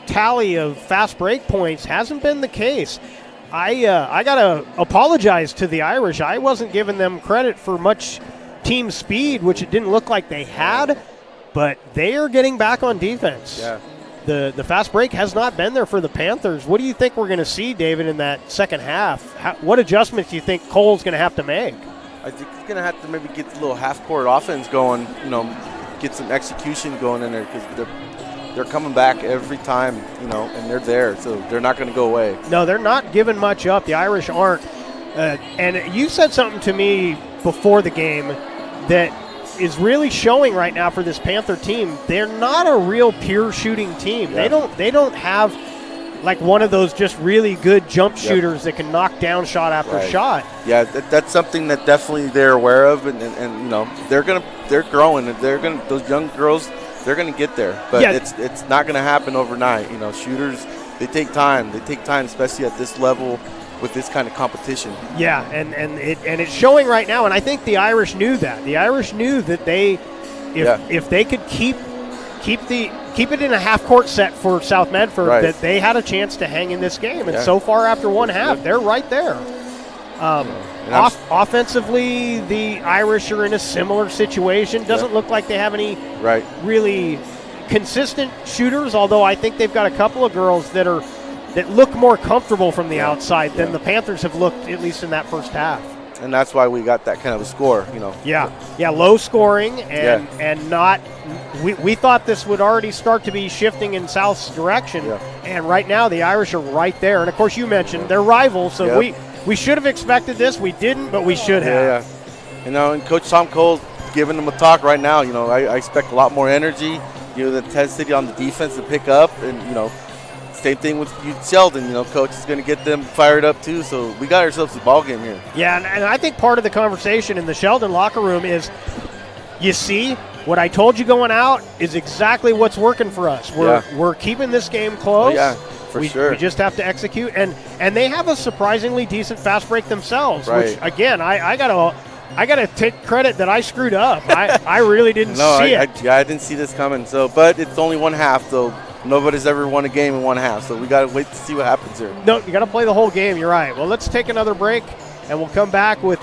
tally of fast break points. Hasn't been the case. I got to apologize to the Irish. I wasn't giving them credit for much team speed, which it didn't look like they had, but they are getting back on defense. Yeah. The fast break has not been there for the Panthers. What do you think we're going to see, David, in that second half? What adjustments do you think Cole's going to have to make? I think he's going to have to maybe get the little half-court offense going, get some execution going in there, because they're coming back every time, and they're there, so they're not going to go away. No, they're not giving much up. The Irish aren't. And you said something to me before the game that is really showing right now for this Panther team. They're not a real pure shooting team. Yeah. They don't have like one of those just really good jump shooters that can knock down shot after shot. Yeah, that's something that definitely they're aware of, and they're growing. Those young girls, they're gonna get there, but it's not gonna happen overnight. Shooters, they take time. They take time, especially at this level with this kind of competition. Yeah, and it's showing right now, and I think the Irish knew that. The Irish knew that if they could keep it in a half-court set for South Medford, that they had a chance to hang in this game. And so far after one half, they're right there. Offensively, the Irish are in a similar situation. Doesn't look like they have any really consistent shooters, although I think they've got a couple of girls that look more comfortable from the outside than the Panthers have looked, at least in that first half. And that's why we got that kind of a score, Yeah, low scoring and not – we thought this would already start to be shifting in South's direction. Yeah. And right now the Irish are right there. And, of course, you mentioned they're rivals, so we should have expected this. We didn't, but we should have. Yeah. You know, and Coach Tom Cole giving them a talk right now. You know, I expect a lot more energy. You know, the intensity on the defense to pick up, and you know, same thing with Sheldon. You know, coach is going to get them fired up too. So we got ourselves a ball game here. Yeah, and I think part of the conversation in the Sheldon locker room is, you see, what I told you going out is exactly what's working for us. We're keeping this game close. Oh, yeah, for sure. We just have to execute, and they have a surprisingly decent fast break themselves. Right. Which again, I gotta take credit that I screwed up. I really didn't see it. I didn't see this coming. So, but it's only one half, though. Nobody's ever won a game in one half, so we got to wait to see what happens here. No, you got to play the whole game. You're right. Well, let's take another break, and we'll come back with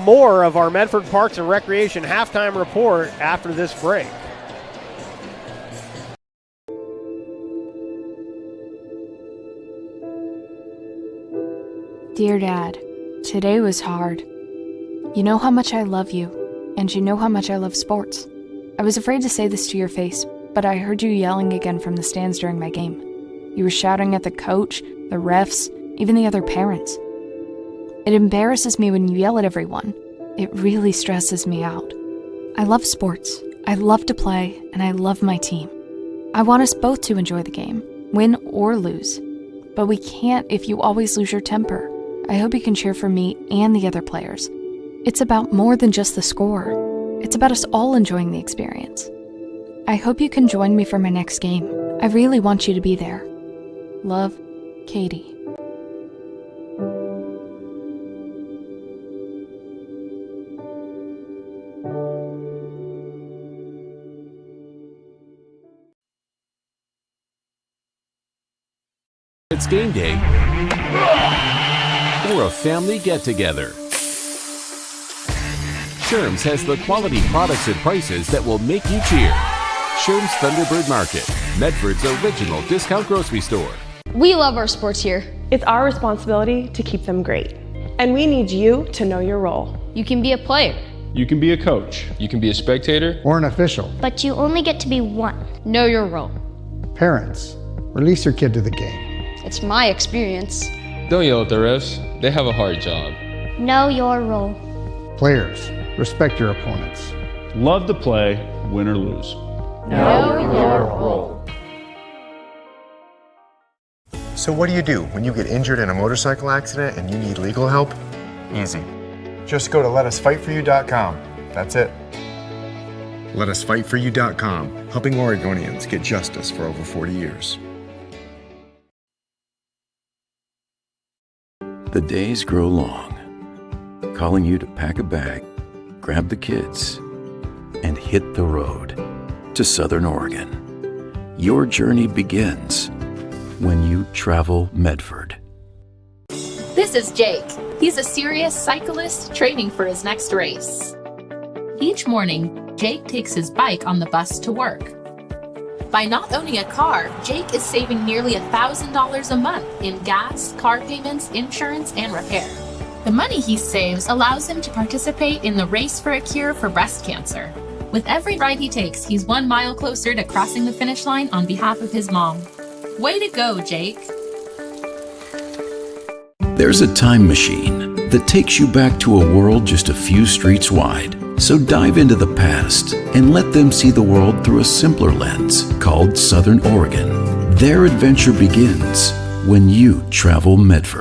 more of our Medford Parks and Recreation halftime report after this break. Dear Dad, today was hard. You know how much I love you, and you know how much I love sports. I was afraid to say this to your face, but I heard you yelling again from the stands during my game. You were shouting at the coach, the refs, even the other parents. It embarrasses me when you yell at everyone. It really stresses me out. I love sports, I love to play, and I love my team. I want us both to enjoy the game, win or lose. But we can't if you always lose your temper. I hope you can cheer for me and the other players. It's about more than just the score. It's about us all enjoying the experience. I hope you can join me for my next game. I really want you to be there. Love, Katie. It's game day or a family get-together. Sherm's has the quality products and prices that will make you cheer. Sherm's Thunderbird Market, Medford's original discount grocery store. We love our sports here. It's our responsibility to keep them great. And we need you to know your role. You can be a player. You can be a coach. You can be a spectator. Or an official. But you only get to be one. Know your role. Parents, release your kid to the game. It's my experience. Don't yell at the refs. They have a hard job. Know your role. Players, respect your opponents. Love to play, win or lose. Know your role. So what do you do when you get injured in a motorcycle accident and you need legal help? Easy. Just go to letusfightforyou.com. That's it. Letusfightforyou.com, helping Oregonians get justice for over 40 years. The days grow long, calling you to pack a bag, grab the kids, and hit the road to Southern Oregon. Your journey begins when you travel Medford. This is Jake. He's a serious cyclist training for his next race. Each morning, Jake takes his bike on the bus to work. By not owning a car, Jake is saving nearly $1,000 a month in gas, car payments, insurance, and repair. The money he saves allows him to participate in the Race for a Cure for breast cancer. With every ride he takes, he's 1 mile closer to crossing the finish line on behalf of his mom. Way to go, Jake. There's a time machine that takes you back to a world just a few streets wide. So dive into the past and let them see the world through a simpler lens called Southern Oregon. Their adventure begins when you travel Medford.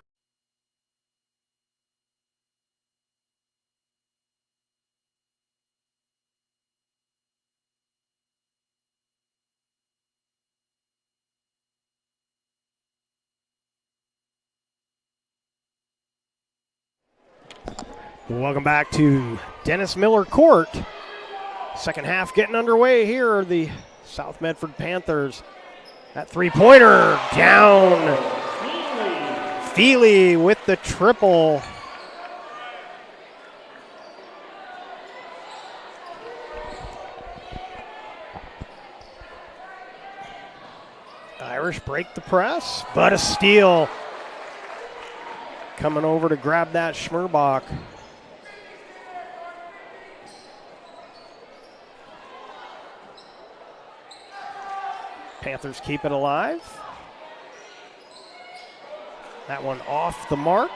Welcome back to Dennis Miller Court. Second half getting underway here are the South Medford Panthers. That three-pointer down. Feely with the triple. Irish break the press, but a steal. Coming over to grab that Schmerbach. Panthers keep it alive. That one off the mark.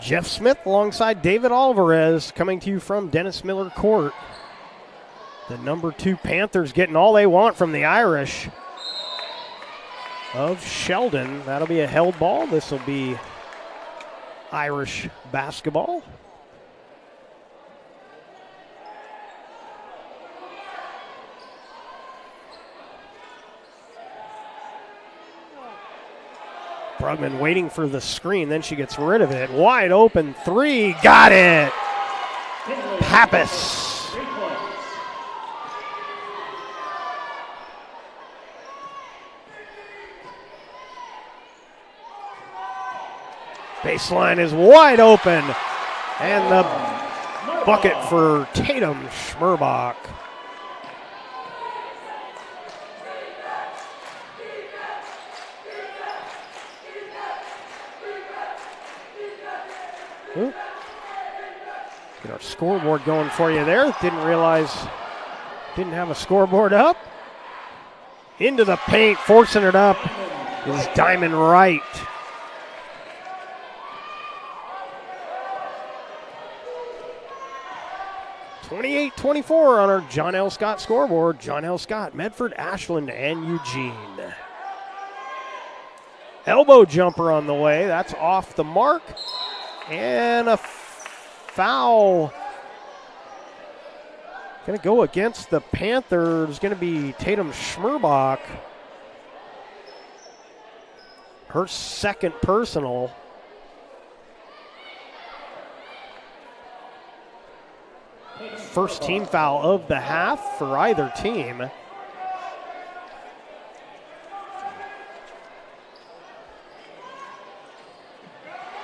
Jeff Smith alongside David Alvarez coming to you from Dennis Miller Court. The number 2 Panthers getting all they want from the Irish of Sheldon. That'll be a held ball. This will be Irish basketball. Brugman waiting for the screen, then she gets rid of it. Wide open 3, got it! Pappas. Baseline is wide open, and the bucket for Tatum Schmerbach. Ooh. Get our scoreboard going for you there. Didn't realize, didn't have a scoreboard up. Into the paint, forcing it up is Diamond Wright. .28-24 on our John L. Scott scoreboard. John L. Scott, Medford, Ashland, and Eugene. Elbow jumper on the way. That's off the mark. And a foul. Going to go against the Panthers. Going to be Tatum Schmerbach. Her second personal. First team foul of the half for either team.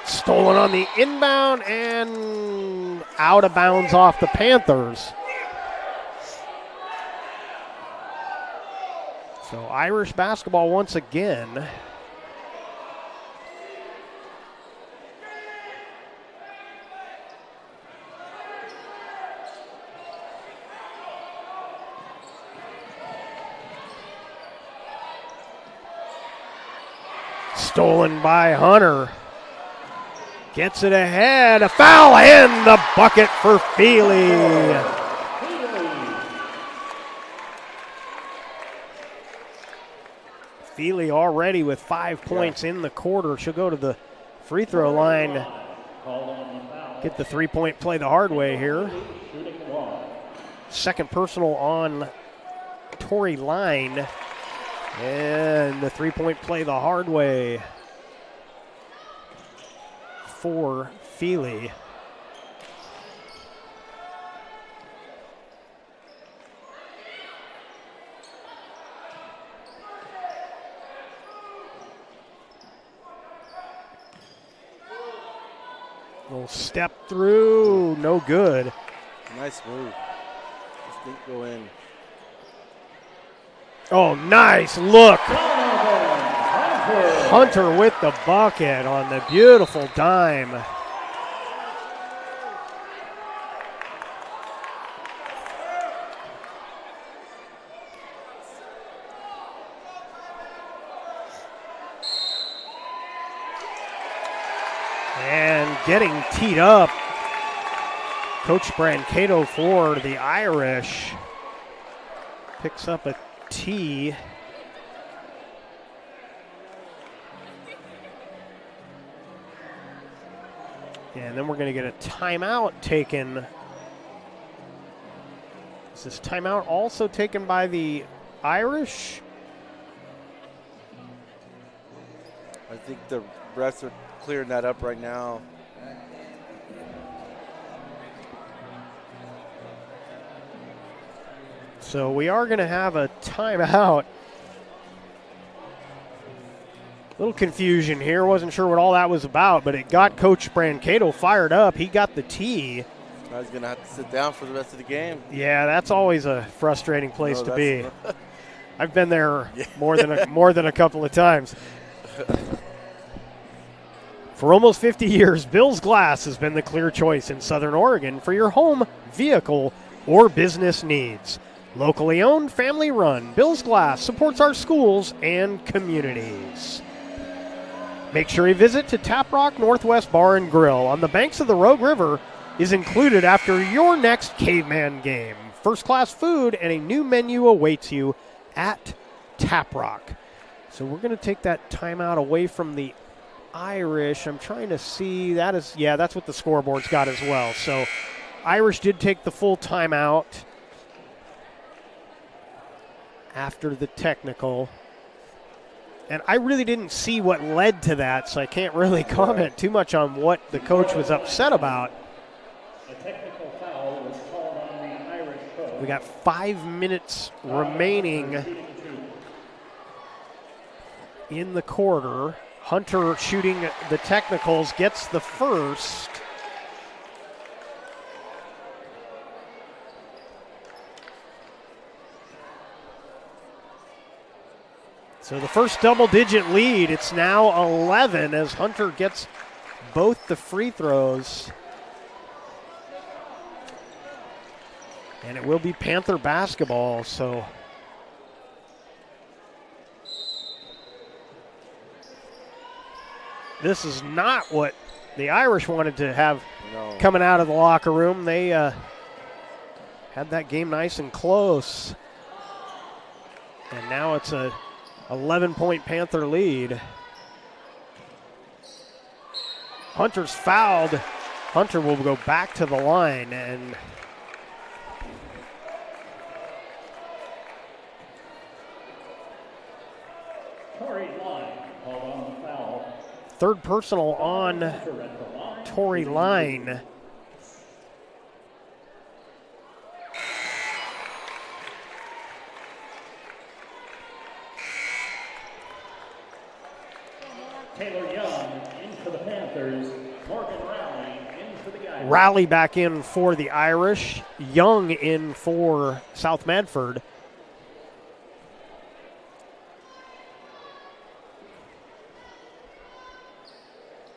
Stolen on the inbound and out of bounds off the Panthers. So Irish basketball once again. Stolen by Hunter. Gets it ahead. A foul and the bucket for Feely. Feely already with 5 points in the quarter. She'll go to the free throw line. Get the 3-point play the hard way here. Second personal on Tori Line. And the 3-point play the hard way for Feely. Little step through, no good. Nice move. Just didn't go in. Oh, nice look. Hunter with the bucket on the beautiful dime. And getting teed up, Coach Brancato for the Irish picks up a tee. And then we're going to get a timeout taken. Is this timeout also taken by the Irish? I think the refs are clearing that up right now. So we are going to have a timeout. Little confusion here. Wasn't sure what all that was about, but it got Coach Brancato fired up. He got the tee. Now he's going to have to sit down for the rest of the game. Yeah, that's always a frustrating place to be. I've been there more than a couple of times. For almost 50 years, Bill's Glass has been the clear choice in Southern Oregon for your home, vehicle, or business needs. Locally owned, family run, Bill's Glass supports our schools and communities. Make sure a visit to Tap Rock Northwest Bar and Grill on the banks of the Rogue River is included after your next Caveman game. First-class food and a new menu awaits you at Tap Rock. So we're going to take that timeout away from the Irish. I'm trying to see. That's what the scoreboard's got as well. So Irish did take the full timeout after the technical. And I really didn't see what led to that, so I can't really comment too much on what the coach was upset about. A technical foul was called on the Irish coach. We got 5 minutes remaining in the quarter. Hunter shooting the technicals, gets the first. So the first double-digit lead, it's now 11 as Hunter gets both the free throws. And it will be Panther basketball, so this is not what the Irish wanted to have coming out of the locker room. They had that game nice and close. And now it's a 11-point Panther lead. Hunter's fouled. Hunter will go back to the line, and third personal on Tory Line. Taylor Young in for the Panthers. Morgan Rowley in for the Irish. Rowley back in for the Irish. Young in for South Medford.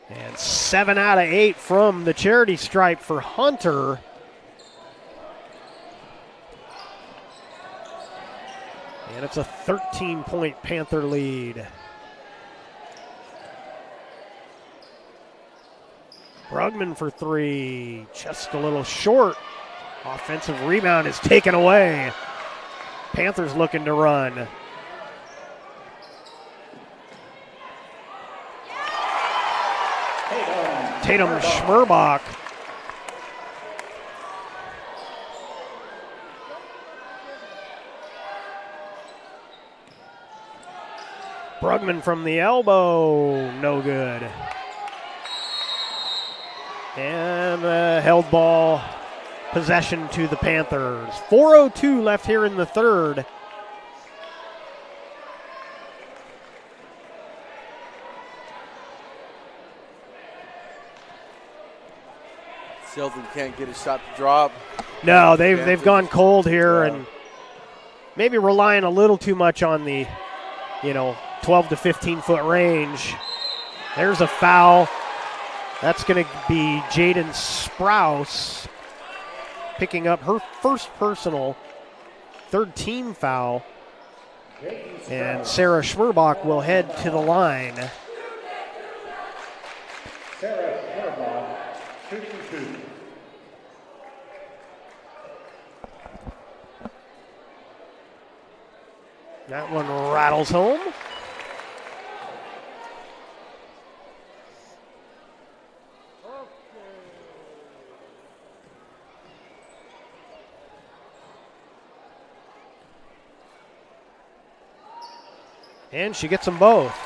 And 7 out of 8 from the charity stripe for Hunter. And it's a 13-point Panther lead. Brugman for three, just a little short. Offensive rebound is taken away. Panthers looking to run. Tatum Schmerbach. Brugman from the elbow, no good. And held ball possession to the Panthers. 4:02 left here in the third. Sheldon can't get a shot to drop. No, they've gone cold here, and maybe relying a little too much on the, 12 to 15 foot range. There's a foul. That's going to be Jaden Sprouse picking up her first personal, third team foul. And Sarah Schmerbach will head to the line. Sarah Schmerbach, shooting two. That one rattles home. And she gets them both.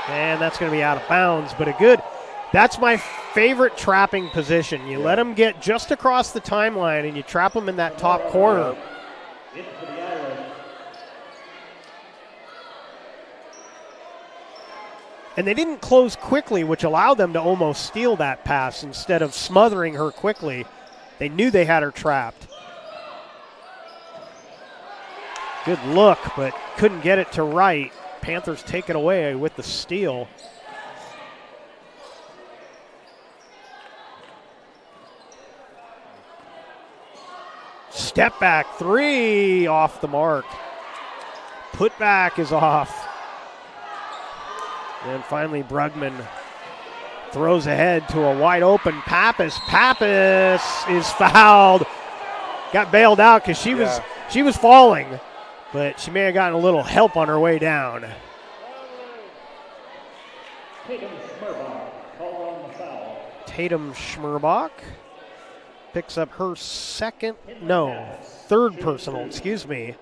And that's going to be out of bounds, but that's my favorite trapping position. You let them get just across the timeline and you trap them in that top corner. And they didn't close quickly, which allowed them to almost steal that pass instead of smothering her quickly. They knew they had her trapped. Good look, but couldn't get it to right. Panthers take it away with the steal. Step back three off the mark. Put back is off. And finally Brugman throws ahead to a wide open Pappas. Pappas is fouled. Got bailed out because she was falling, but she may have gotten a little help on her way down. Tatum Schmerbach picks up her third personal, excuse me.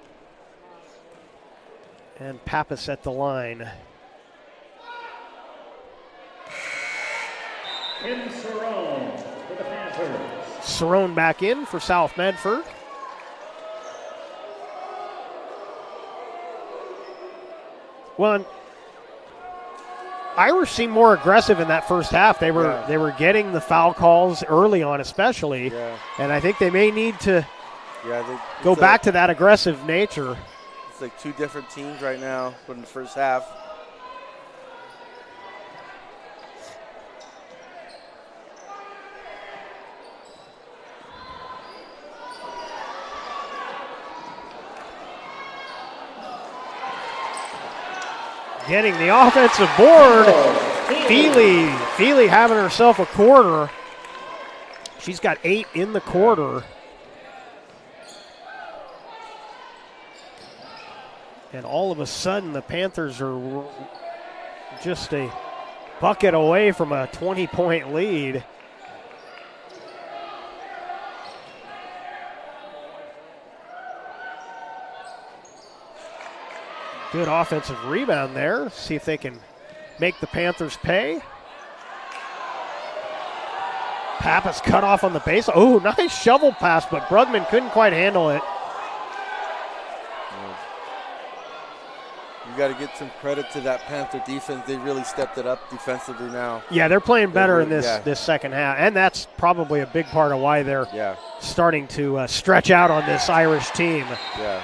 And Pappas at the line. Kim Cerrone for the Panthers. Cerrone back in for South Medford. Well, Irish seemed more aggressive in that first half. They were getting the foul calls early on, especially, and I think they may need to go back to that aggressive nature. It's like two different teams right now in the first half. Getting the offensive board. Feely having herself a quarter. She's got 8 in the quarter. And all of a sudden, the Panthers are just a bucket away from a 20-point lead. Good offensive rebound there. See if they can make the Panthers pay. Pappas cut off on the base. Oh, nice shovel pass, but Brugman couldn't quite handle it. You got to get some credit to that Panther defense. They really stepped it up defensively now. Yeah, they're playing better in this second half, and that's probably a big part of why they're starting to stretch out on this Irish team. Yeah.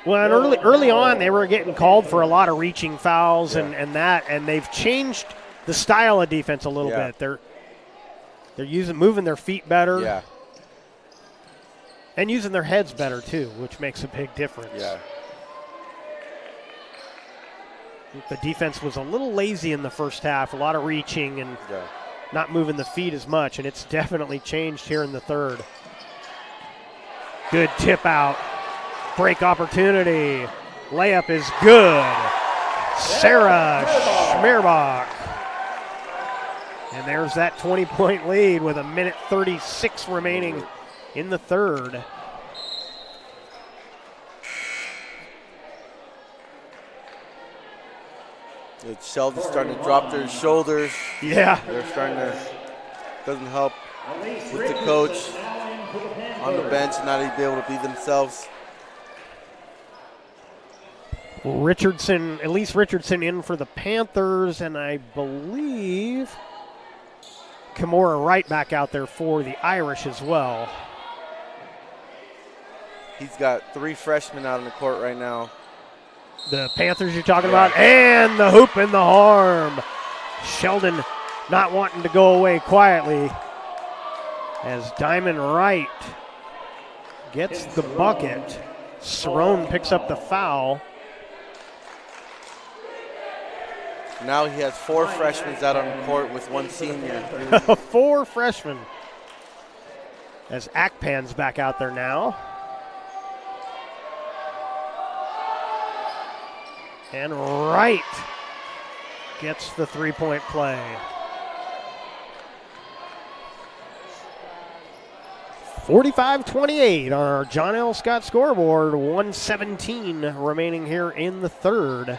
Well, and early on, they were getting called for a lot of reaching fouls and they've changed the style of defense a little bit. They're moving their feet better, and using their heads better too, which makes a big difference. Yeah. The defense was a little lazy in the first half, a lot of reaching and not moving the feet as much, and it's definitely changed here in the third. Good tip out. Break opportunity. Layup is good. Sarah Schmerbach. And there's that 20-point lead with 1:36 remaining in the third. Sheldon's starting to drop their shoulders. Yeah. They're starting to, doesn't help with the coach on the bench, not be able to be themselves. Elise Richardson in for the Panthers, and I believe Kimura Wright back out there for the Irish as well. He's got 3 freshmen out on the court right now. The Panthers you're talking about, and the hoop and the harm. Sheldon not wanting to go away quietly as Diamond Wright gets the bucket. Cerrone picks up the foul. Now he has 4 freshmen out on the court with 1 senior. 4 freshmen. As Akpan's back out there now. And Wright gets the 3-point play. 45-28 on our John L. Scott scoreboard. 1:17 remaining here in the third.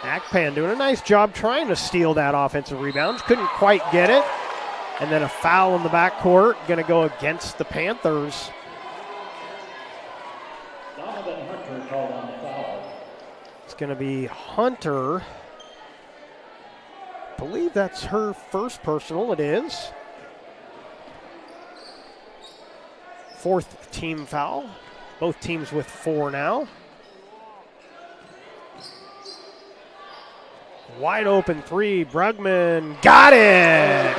Akpan doing a nice job trying to steal that offensive rebound. Couldn't quite get it. And then a foul in the backcourt. Going to go against the Panthers. Donovan Hunter called on the foul. It's going to be Hunter. believe that's her first personal. It is. 4th team foul. Both teams with 4 now. Wide open 3. Brugman got it!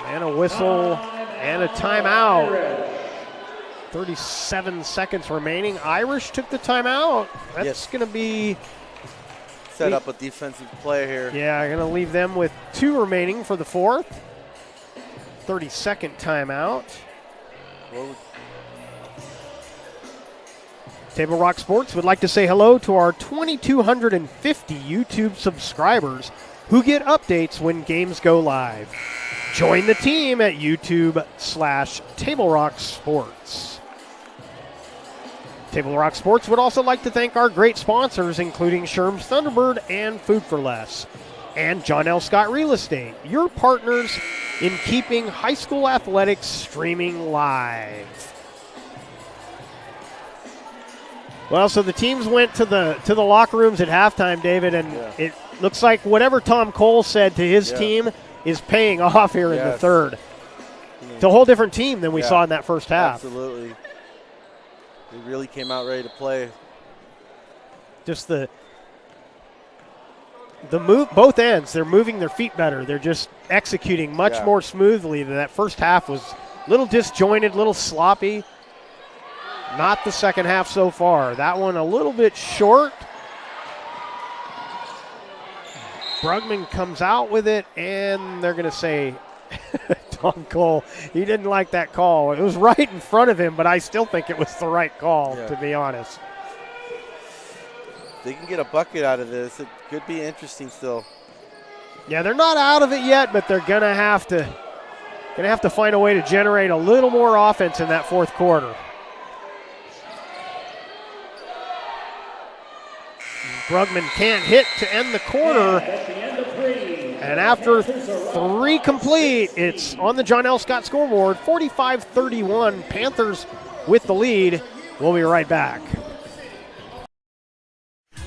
And a whistle and a timeout. 37 seconds remaining. Irish took the timeout. That's going to be... Set up a defensive play here. Yeah, going to leave them with 2 remaining for the 4th. 30-second timeout. Table Rock Sports would like to say hello to our 2,250 YouTube subscribers who get updates when games go live. Join the team at YouTube/Table Rock Sports. Table Rock Sports would also like to thank our great sponsors, including Sherm's Thunderbird and Food for Less, and John L. Scott Real Estate, your partners in keeping high school athletics streaming live. Well, so the teams went to the locker rooms at halftime, David, and it looks like whatever Tom Cole said to his team is paying off here in the third. It's a whole different team than we saw in that first half. Absolutely. They really came out ready to play. Just the move, both ends, they're moving their feet better. They're just executing much more smoothly than that first half was. A little disjointed, a little sloppy. Not the second half so far. That one a little bit short. Brugman comes out with it, and they're going to say, Tom Cole, he didn't like that call. It was right in front of him, but I still think it was the right call, to be honest. If they can get a bucket out of this, it could be interesting still. Yeah, they're not out of it yet, but they're going to have to find a way to generate a little more offense in that fourth quarter. Brugman can't hit to end the quarter. And after 3 complete, it's on the John L. Scott scoreboard, 45-31, Panthers with the lead. We'll be right back.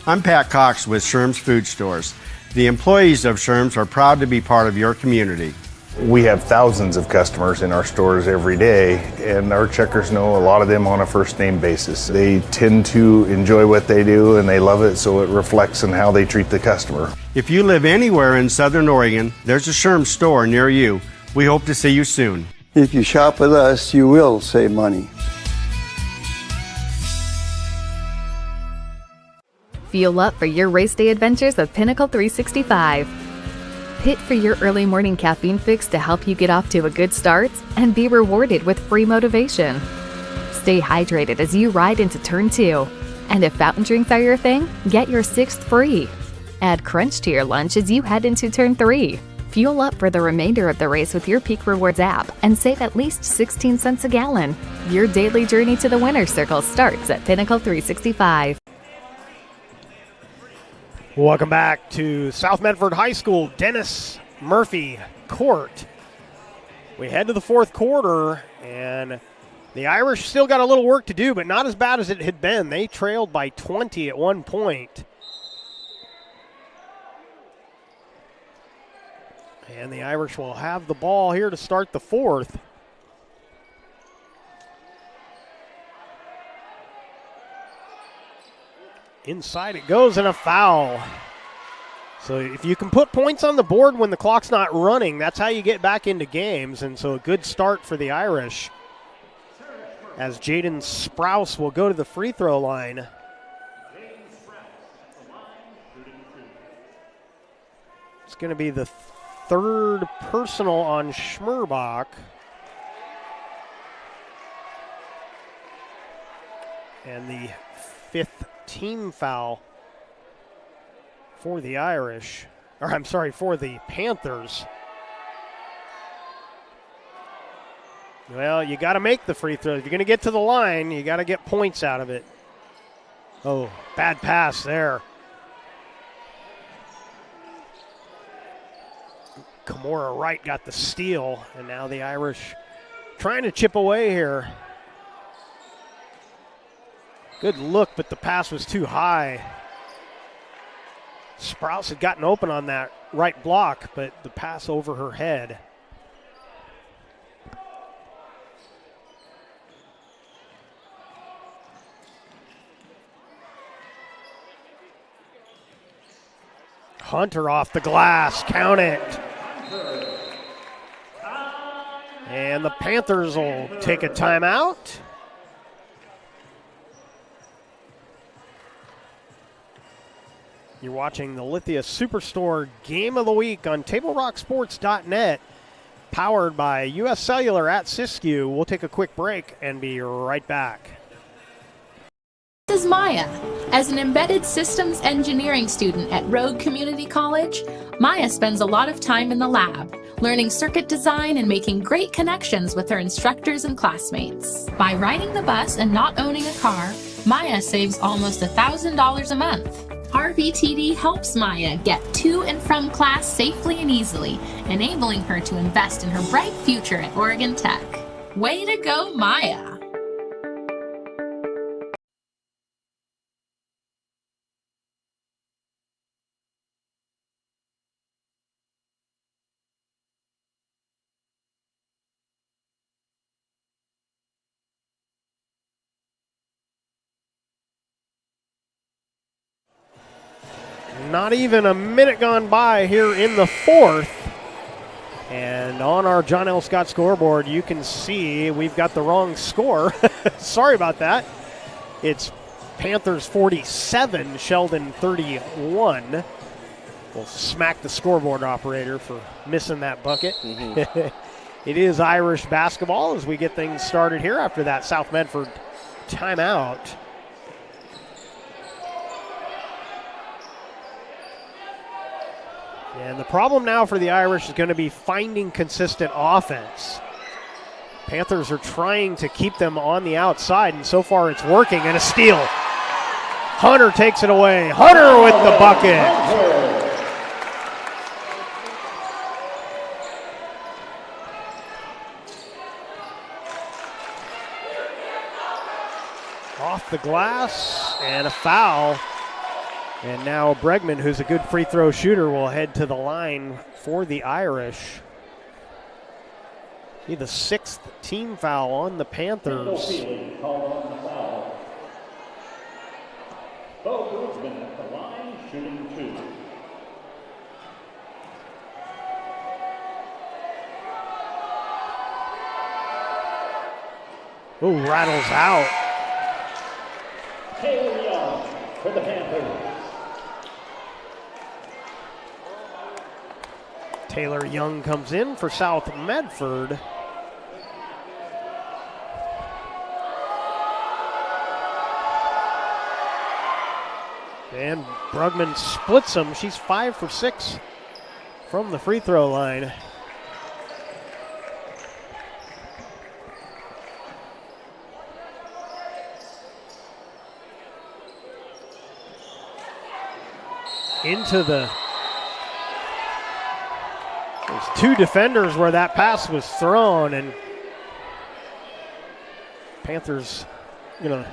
I'm Pat Cox with Sherm's Food Stores. The employees of Sherm's are proud to be part of your community. We have thousands of customers in our stores every day, and our checkers know a lot of them on a first-name basis. They tend to enjoy what they do, and they love it, so it reflects in how they treat the customer. If you live anywhere in Southern Oregon, there's a Sherm's store near you. We hope to see you soon. If you shop with us, you will save money. Fuel up for your race day adventures with Pinnacle 365. Hit for your early morning caffeine fix to help you get off to a good start and be rewarded with free motivation. Stay hydrated as you ride into Turn 2. And if fountain drinks are your thing, get your 6th free. Add Crunch to your lunch as you head into Turn 3. Fuel up for the remainder of the race with your Peak Rewards app and save at least 16 cents a gallon. Your daily journey to the winner's circle starts at Pinnacle 365. Welcome back to South Medford High School, Dennis Murphy Court. We head to the fourth quarter, and the Irish still got a little work to do, but not as bad as it had been. They trailed by 20 at one point. And the Irish will have the ball here to start the fourth. Inside it goes, and a foul. So if you can put points on the board when the clock's not running, that's how you get back into games. And so a good start for the Irish as Jaden Sprouse will go to the free throw line. It's going to be the third personal on Schmerbach. And the 5th team foul for the Irish, or I'm sorry, for the Panthers. Well, you got to make the free throw. If you're going to get to the line, you got to get points out of it. Oh, bad pass there. Kamora Wright got the steal, and now the Irish trying to chip away here. Good look, but the pass was too high. Sprouse had gotten open on that right block, but the pass over her head. Hunter off the glass, count it. And the Panthers will take a timeout. You're watching the Lithia Superstore Game of the Week on TableRockSports.net, powered by U.S. Cellular at Siskiyou. We'll take a quick break and be right back. This is Maya. As an embedded systems engineering student at Rogue Community College, Maya spends a lot of time in the lab, learning circuit design and making great connections with her instructors and classmates. By riding the bus and not owning a car, Maya saves almost $1,000 a month. RVTD helps Maya get to and from class safely and easily, enabling her to invest in her bright future at Oregon Tech. Way to go, Maya! Not even a minute gone by here in the fourth. And on our John L. Scott scoreboard, you can see we've got the wrong score. Sorry about that. It's Panthers 47, Sheldon 31. We'll smack the scoreboard operator for missing that bucket. It is Irish basketball as we get things started here after that South Medford timeout. And the problem now for the Irish is going to be finding consistent offense. Panthers are trying to keep them on the outside, and so far it's working, and a steal. Hunter takes it away. Hunter with the bucket. Off the glass, and a foul. And now Bregman, who's a good free throw shooter, will head to the line for the Irish. See the 6th team foul on the Panthers. Bo Bridgman at the line, shooting 2. Ooh, rattles out. Taylor Young for the Panthers. Taylor Young comes in for South Medford. And Brugman splits them. She's 5 for 6 from the free throw line. Into the... There's 2 defenders where that pass was thrown, and Panthers going to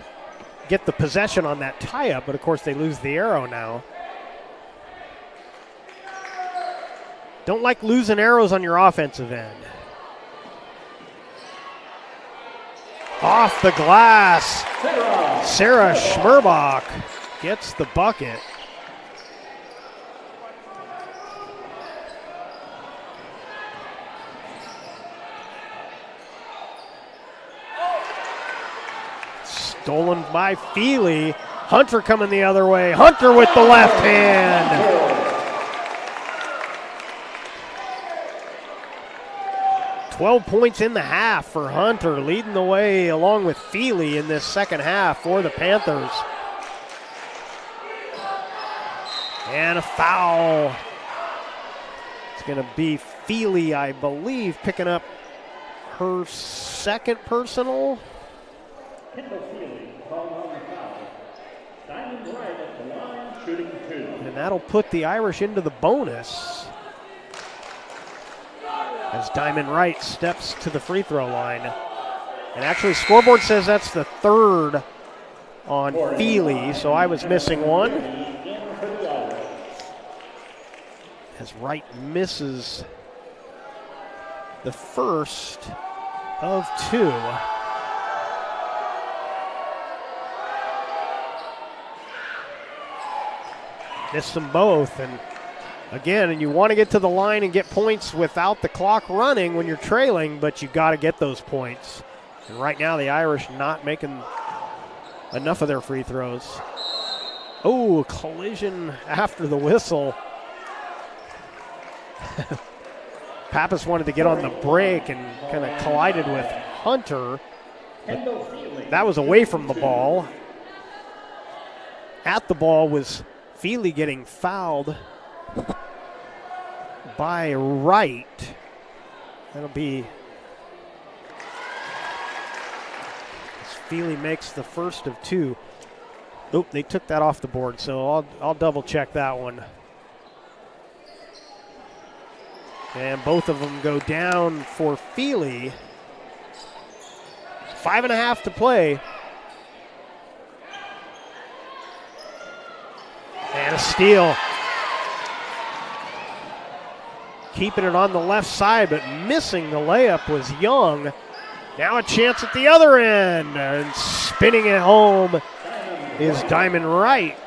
get the possession on that tie-up, but of course they lose the arrow now. Don't like losing arrows on your offensive end. Off the glass, Sarah Schmerbach gets the bucket. Stolen by Feely. Hunter coming the other way. Hunter with the left hand. "12 points in the half for Hunter, leading the way along with Feely in this second half for the Panthers. And a foul. It's going to be Feely, I believe, picking up her second personal. Kendall Feely called on the foul. Diamond Wright at the line, shooting 2. And that'll put the Irish into the bonus as Diamond Wright steps to the free throw line. And actually, scoreboard says that's the 3rd on Feely, so I was missing one. as Wright misses the first of 2. Missed them both, and again, and you want to get to the line and get points without the clock running when you're trailing, but you got to get those points. And right now, the Irish not making enough of their free throws. Oh, collision after the whistle. Pappas wanted to get on the break and kind of collided with Hunter. That was away from the ball. At the ball was Feely getting fouled by Wright. That'll be, Feely makes the first of 2. Oop, they took that off the board, so I'll double check that one. And both of them go down for Feely. 5.5 to play. And a steal. Keeping it on the left side, but missing the layup was Young. Now a chance at the other end, and spinning it home is Diamond Wright.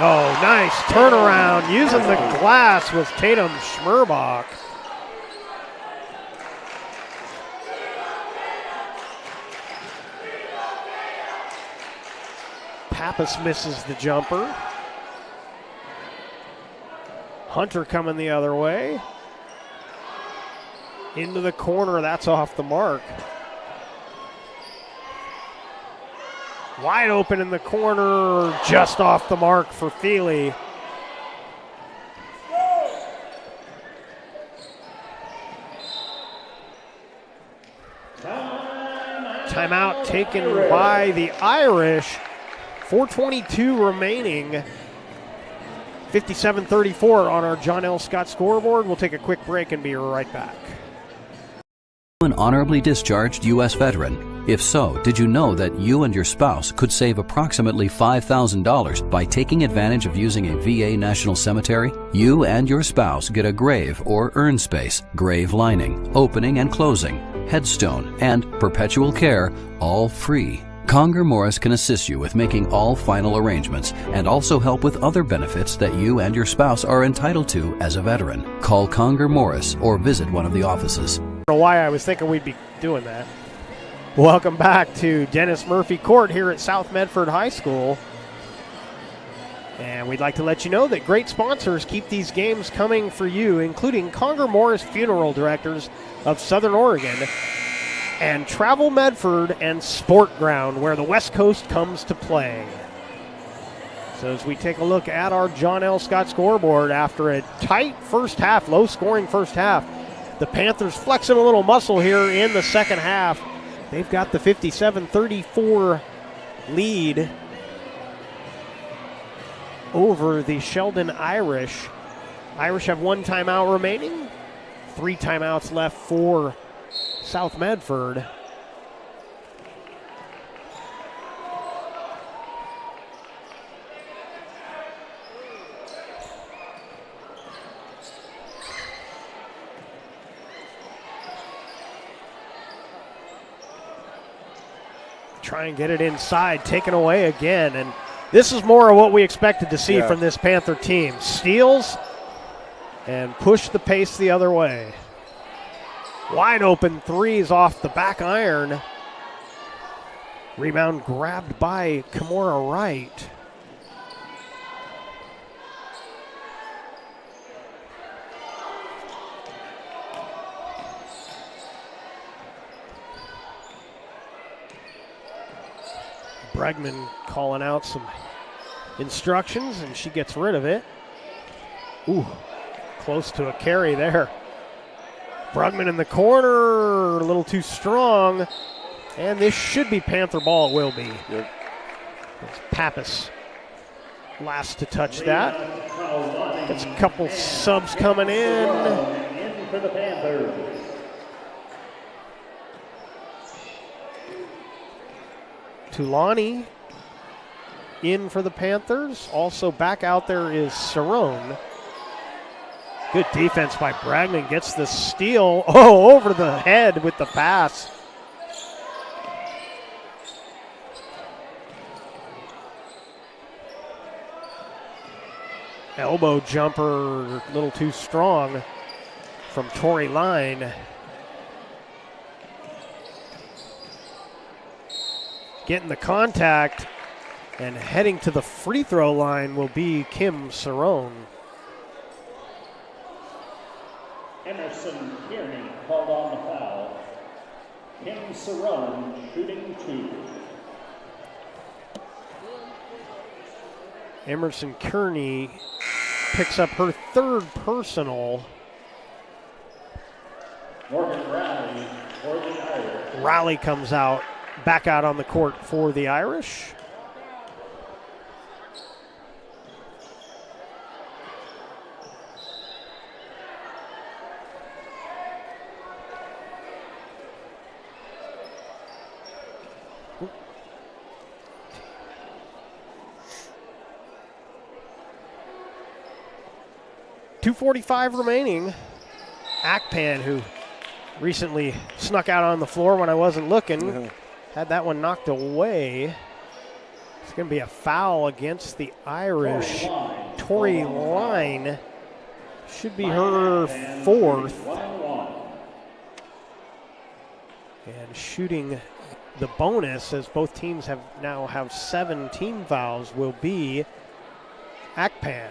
Oh, nice turnaround. Using the glass was Tatum Schmerbach. Pappas misses the jumper. Hunter coming the other way. Into the corner, that's off the mark. Wide open in the corner, just off the mark for Feely. Timeout taken by the Irish. 4:22 remaining. 57-34 on our John L. Scott scoreboard. We'll take a quick break and be right back. An honorably discharged U.S. veteran? If so, did you know that you and your spouse could save approximately $5,000 by taking advantage of using a VA National Cemetery? You and your spouse get a grave or urn space, grave lining, opening and closing, headstone, and perpetual care, all free. Conger Morris can assist you with making all final arrangements and also help with other benefits that you and your spouse are entitled to as a veteran. Call Conger Morris or visit one of the offices. I don't know why I was thinking we'd be doing that. Welcome back to Dennis Murphy Court here at South Medford High School. And we'd like to let you know that great sponsors keep these games coming for you, including Conger Morris Funeral Directors of Southern Oregon and Travel Medford and Sport Ground, where the West Coast comes to play. So as we take a look at our John L. Scott scoreboard after a tight first half, low-scoring first half, the Panthers flexing a little muscle here in the second half. They've got the 57-34 lead over the Sheldon Irish. Irish have 1 timeout remaining, 3 timeouts left for South Medford. Try and get it inside, taken away again, and this is more of what we expected to see from this Panther team. Steals and push the pace the other way. Wide open threes off the back iron. Rebound grabbed by Kimora Wright. Bregman calling out some instructions, and she gets rid of it. Ooh, close to a carry there. Brugman in the corner, a little too strong. And this should be Panther ball. It will be. Yep. It's Pappas last to touch that. Gets a couple subs coming in. In for the Panthers. Tulani in for the Panthers. Also back out there is Cerrone. Good defense by Bragman. Gets the steal. Oh, over the head with the pass. Elbow jumper, a little too strong from Tory Line. Getting the contact and heading to the free throw line will be Kim Cerrone. Emerson Kearney called on the foul. Kim Cerrone shooting 2. Emerson Kearney picks up her 3rd personal. Morgan Rowley for the Irish. Rowley comes out, back out on the court for the Irish. .245 remaining. Akpan, who recently snuck out on the floor when I wasn't looking, had that one knocked away. It's going to be a foul against the Irish. Tory Line should be her 4th. And shooting the bonus, as both teams now have 7 team fouls, will be Akpan.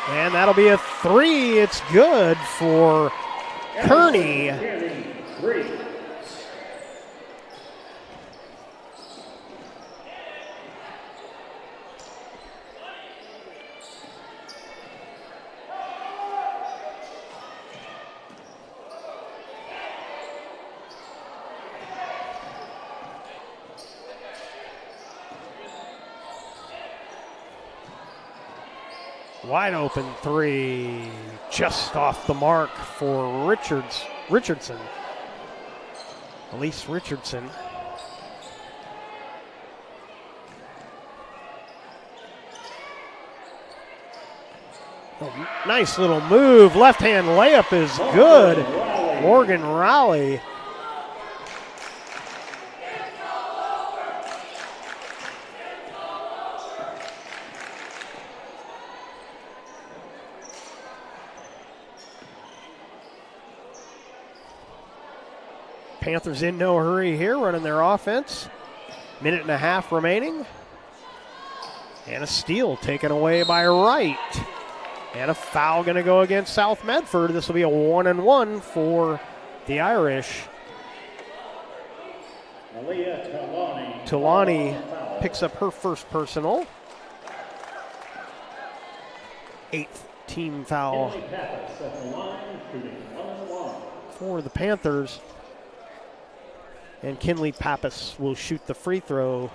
And that'll be a 3. It's good for Kearney. Wide open 3, just off the mark for Richardson. Elise Richardson. Oh, nice little move. Left hand layup is good. Morgan Rowley. Panthers in no hurry here, running their offense. 1.5 remaining. And a steal taken away by Wright. And a foul going to go against South Medford. This will be a 1-and-1 for the Irish. Tulani picks up her 1st personal. 8th team foul for the Panthers. And Kinley Pappas will shoot the free throw.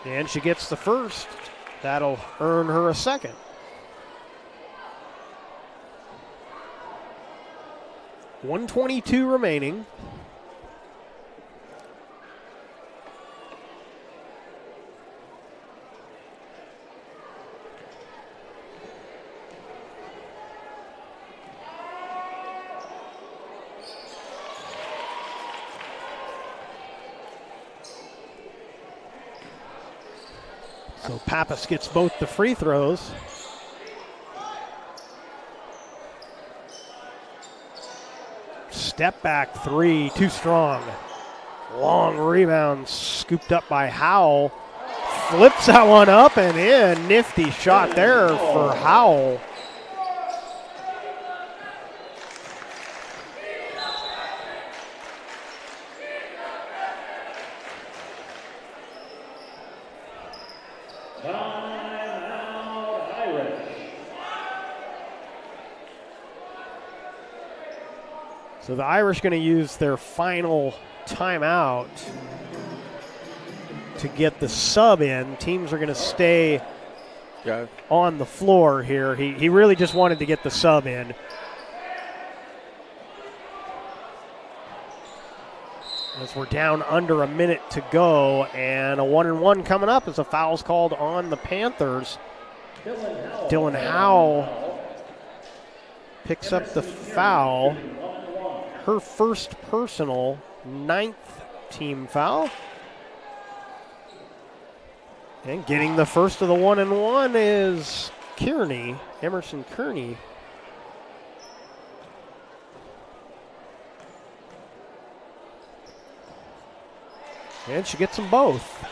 And she gets the 1st. That'll earn her a 2nd. .122 remaining. So Pappas gets both the free throws. Step back 3, too strong. Long rebound scooped up by Howell. Flips that one up and in. Nifty shot there for Howell. So the Irish going to use their final timeout to get the sub in. Teams are going to stay on the floor here. He really just wanted to get the sub in. As we're down under a minute to go, and a 1-and-1 coming up as a foul's called on the Panthers. Dylan Howell picks up the foul. Her first personal, 9th team foul. And getting the first of the 1-and-1 is Kearney, Emerson Kearney. And she gets them both.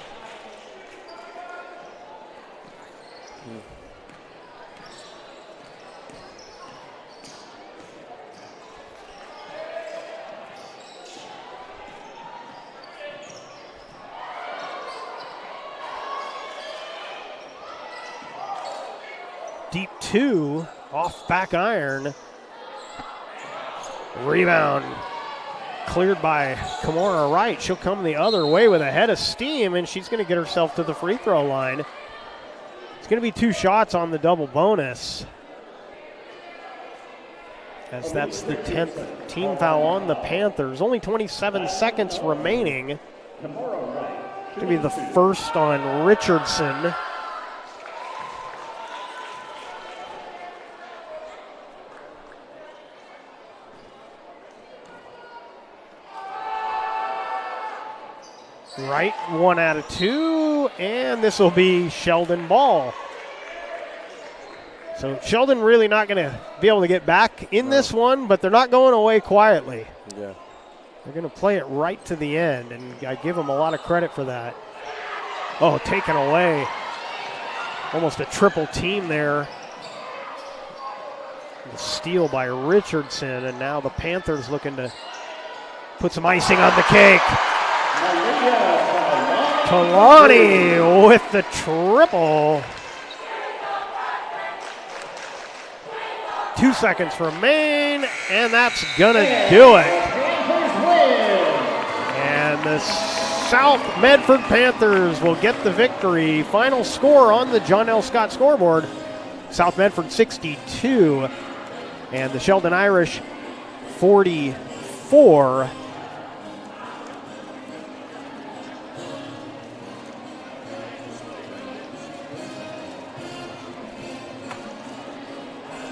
Deep 2, off back iron. Rebound cleared by Kimura Wright. She'll come the other way with a head of steam, and she's going to get herself to the free throw line. It's going to be 2 shots on the double bonus, as that's the 10th team foul on the Panthers. Only 27 seconds remaining. It's going to be the first on Richardson. Right, 1 out of 2, and this will be Sheldon ball. So Sheldon really not going to be able to get back in this one, but they're not going away quietly. Yeah. They're going to play it right to the end, and I give them a lot of credit for that. Oh, taken away. Almost a triple team there. The steal by Richardson, and now the Panthers looking to put some icing on the cake. Talani with the triple. 2 seconds remain, and that's gonna do it. And the South Medford Panthers will get the victory. Final score on the John L. Scott scoreboard: South Medford 62, and the Sheldon Irish 44.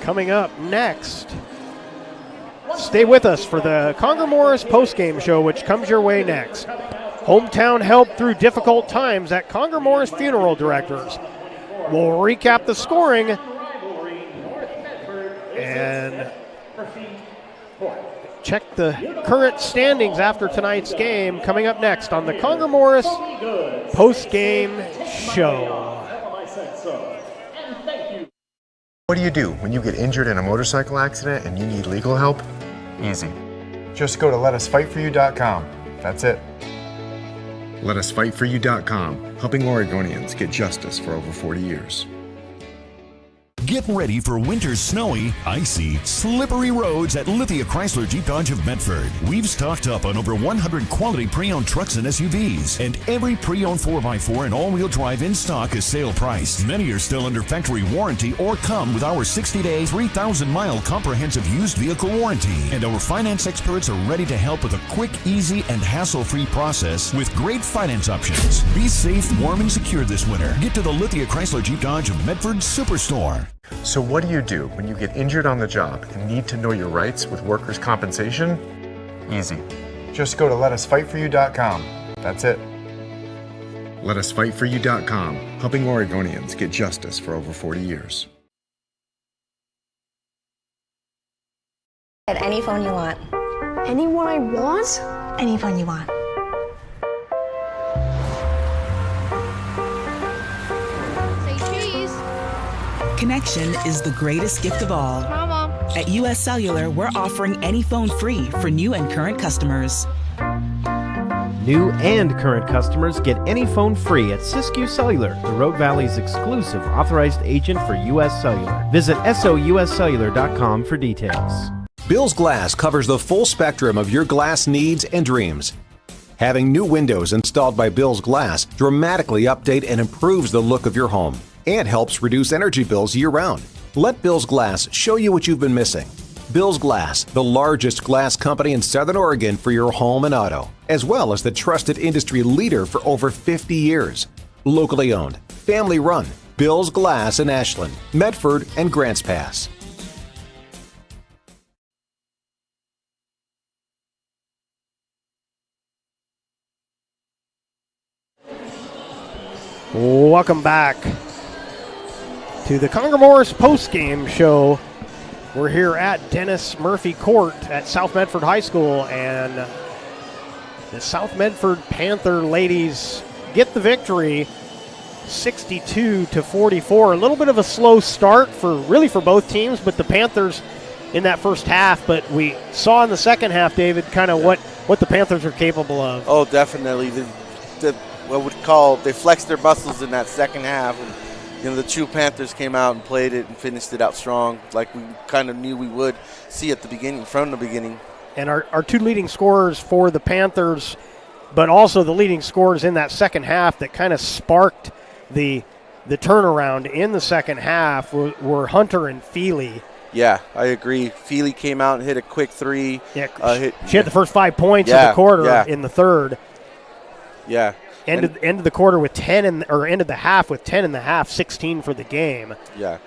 Coming up next, stay with us for the Conger Morris postgame show, which comes your way next. Hometown help through difficult times at Conger Morris Funeral Directors. We'll recap the scoring and check the current standings after tonight's game. Coming up next on the Conger Morris postgame show. What do you do when you get injured in a motorcycle accident and you need legal help? Easy. Just go to letusfightforyou.com. That's it. Letusfightforyou.com, helping Oregonians get justice for over 40 years. Get ready for winter's snowy, icy, slippery roads at Lithia Chrysler Jeep Dodge of Medford. We've stocked up on over 100 quality pre-owned trucks and SUVs, and every pre-owned 4x4 and all-wheel drive in stock is sale price. Many are still under factory warranty or come with our 60-day, 3,000-mile comprehensive used vehicle warranty. And our finance experts are ready to help with a quick, easy, and hassle-free process with great finance options. Be safe, warm, and secure this winter. Get to the Lithia Chrysler Jeep Dodge of Medford Superstore. So what do you do when you get injured on the job and need to know your rights with workers' compensation? Easy. Just go to letusfightforyou.com. That's it. Letusfightforyou.com, helping Oregonians get justice for over 40 years. Get any phone you want. Any one I want? Any phone you want. Connection is the greatest gift of all. Mama. At US Cellular, we're offering any phone free for new and current customers. New and current customers get any phone free at Siskiyou Cellular, the Rogue Valley's exclusive authorized agent for US Cellular. Visit souscellular.com for details. Bill's Glass covers the full spectrum of your glass needs and dreams. Having new windows installed by Bill's Glass dramatically update and improves the look of your home and helps reduce energy bills year-round. Let Bill's Glass show you what you've been missing. Bill's Glass, the largest glass company in Southern Oregon for your home and auto, as well as the trusted industry leader for over 50 years. Locally owned, family run, Bill's Glass in Ashland, Medford, and Grants Pass. Welcome back to the Conger Morris postgame show. We're here at Dennis Murphy Court at South Medford High School, and the South Medford Panther ladies get the victory 62-44. A little bit of a slow start for both teams, but the Panthers in that first half. But we saw in the second half, David, kind of what the Panthers are capable of. Oh, definitely. They flexed their muscles in that second half. And, the true Panthers came out and played it and finished it out strong, like we kind of knew we would see at the beginning, from the beginning. And our two leading scorers for the Panthers, but also the leading scorers in that second half that kind of sparked the turnaround in the second half were Hunter and Feely. Yeah, I agree. Feely came out and hit a quick three. Yeah, she had the first 5 points of the quarter in the third. Yeah. Ended the quarter with 10, ended the half with 10 and a half, 16 for the game. Yeah,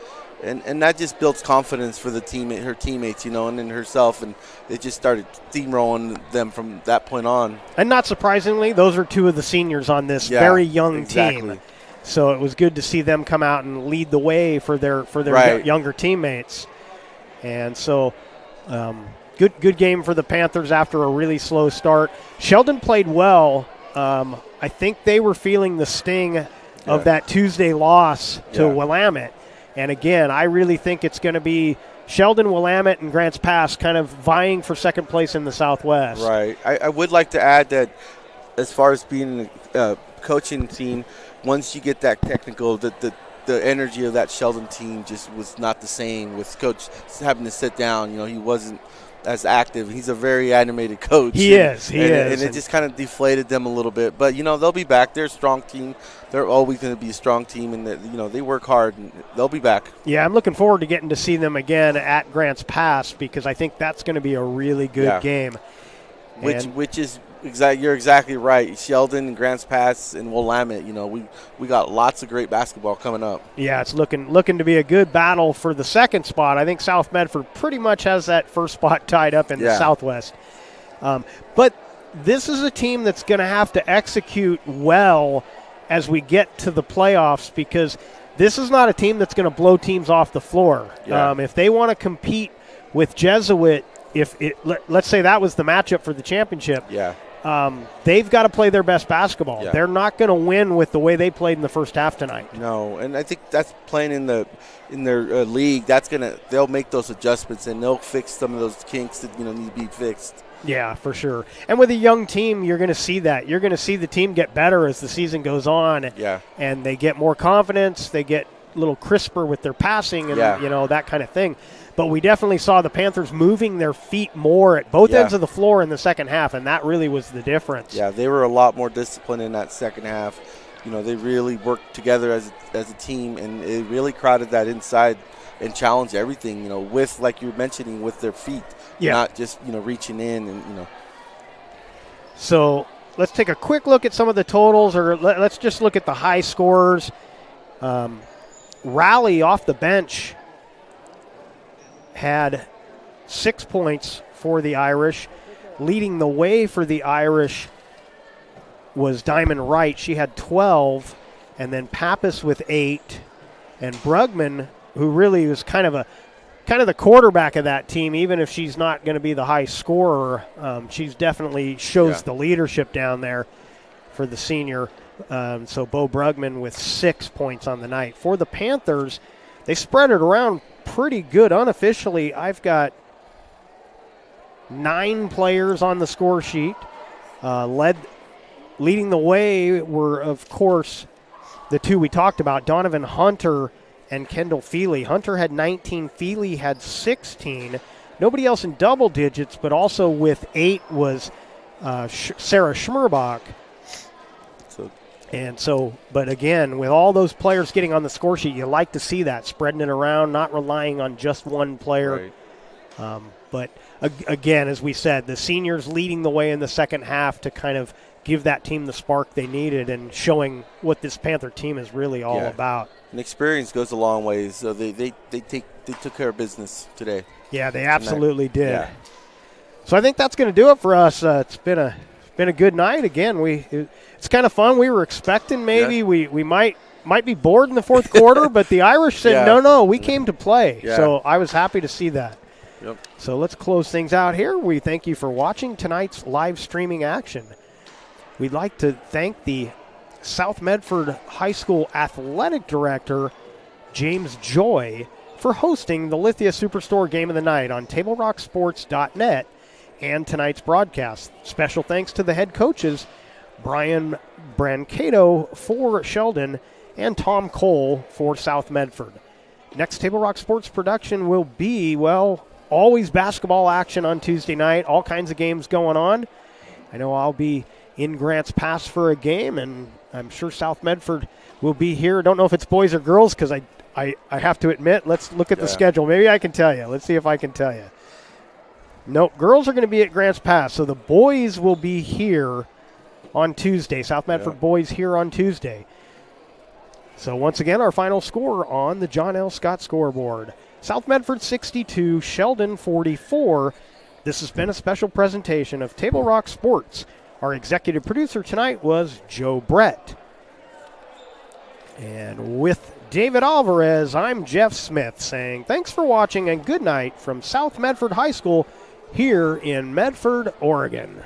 and that just builds confidence for her teammates, and then herself, and it just started steamrolling them from that point on. And not surprisingly, those are two of the seniors on this very young team. So it was good to see them come out and lead the way for their younger teammates. And so good game for the Panthers after a really slow start. Sheldon played well. I think they were feeling the sting of that Tuesday loss to Willamette. And again, I really think it's going to be Sheldon, Willamette, and Grants Pass kind of vying for second place in the Southwest. Right. I would like to add that as far as being a coaching team, once you get that technical, the energy of that Sheldon team just was not the same with Coach having to sit down. He wasn't as active. He's a very animated coach. He is. And it just kind of deflated them a little bit. But, they'll be back. They're a strong team. They're always going to be a strong team, and they work hard, and they'll be back. Yeah, I'm looking forward to getting to see them again at Grants Pass because I think that's going to be a really good game. Which is you're exactly right. Sheldon and Grants Pass and Willamette, we got lots of great basketball coming up. Yeah, it's looking to be a good battle for the second spot. I think South Medford pretty much has that first spot tied up in the Southwest. But this is a team that's going to have to execute well as we get to the playoffs because this is not a team that's going to blow teams off the floor. Yeah. If they want to compete with Jesuit, let's say that was the matchup for the championship, they've got to play their best basketball. Yeah. They're not going to win with the way they played in the first half tonight. No, and I think that's playing in their league. They'll make those adjustments and they'll fix some of those kinks that need to be fixed. Yeah, for sure. And with a young team, you're going to see that. You're going to see the team get better as the season goes on. Yeah. And they get more confidence. They get a little crisper with their passing and that kind of thing. But we definitely saw the Panthers moving their feet more at both ends of the floor in the second half, and that really was the difference. Yeah, they were a lot more disciplined in that second half. They really worked together as a team, and it really crowded that inside and challenged everything, with, like you were mentioning, with their feet, not just, reaching in and. So let's take a quick look at some of the totals, or let's just look at the high scorers. Raleigh off the bench had 6 points for the Irish. Leading the way for the Irish was Diamond Wright. She had 12, and then Pappas with 8, and Brugman, who really was kind of the quarterback of that team, even if she's not going to be the high scorer. She's definitely shows the leadership down there for the senior. So Bo Brugman with 6 points on the night. For the Panthers, they spread it around pretty good. Unofficially, I've got 9 players on the score sheet. Leading the way were, of course, the two we talked about, Donovan Hunter and Kendall Feely. Hunter had 19, Feely had 16. Nobody else in double digits, but also with 8 was Sarah Schmerbach. But again, with all those players getting on the score sheet, you like to see that, spreading it around, not relying on just one player. Right. But again, as we said, the seniors leading the way in the second half to kind of give that team the spark they needed and showing what this Panther team is really all about. And experience goes a long way, so they took care of business today. Yeah, they absolutely did. Yeah. So I think that's going to do it for us. It's been a good night. Again, it's kind of fun. We were expecting maybe we might be bored in the fourth quarter, but the Irish said, no, we came to play. Yeah. So I was happy to see that. Yep. So let's close things out here. We thank you for watching tonight's live streaming action. We'd like to thank the South Medford High School Athletic Director, James Joy, for hosting the Lithia Superstore Game of the Night on TableRockSports.net and tonight's broadcast. Special thanks to the head coaches, Brian Brancato for Sheldon and Tom Cole for South Medford. Next Table Rock Sports production will be, always basketball action on Tuesday night, all kinds of games going on. I know I'll be in Grants Pass for a game, and I'm sure South Medford will be here. I don't know if it's boys or girls because I have to admit, let's look at the schedule. Maybe I can tell you. Let's see if I can tell you. Nope, girls are going to be at Grants Pass, so the boys will be here on Tuesday. South Medford boys here on Tuesday. So once again, our final score on the John L. Scott scoreboard. South Medford 62, Sheldon 44. This has been a special presentation of Table Rock Sports. Our executive producer tonight was Joe Brett. And with David Alvarez, I'm Jeff Smith saying thanks for watching and good night from South Medford High School here in Medford, Oregon.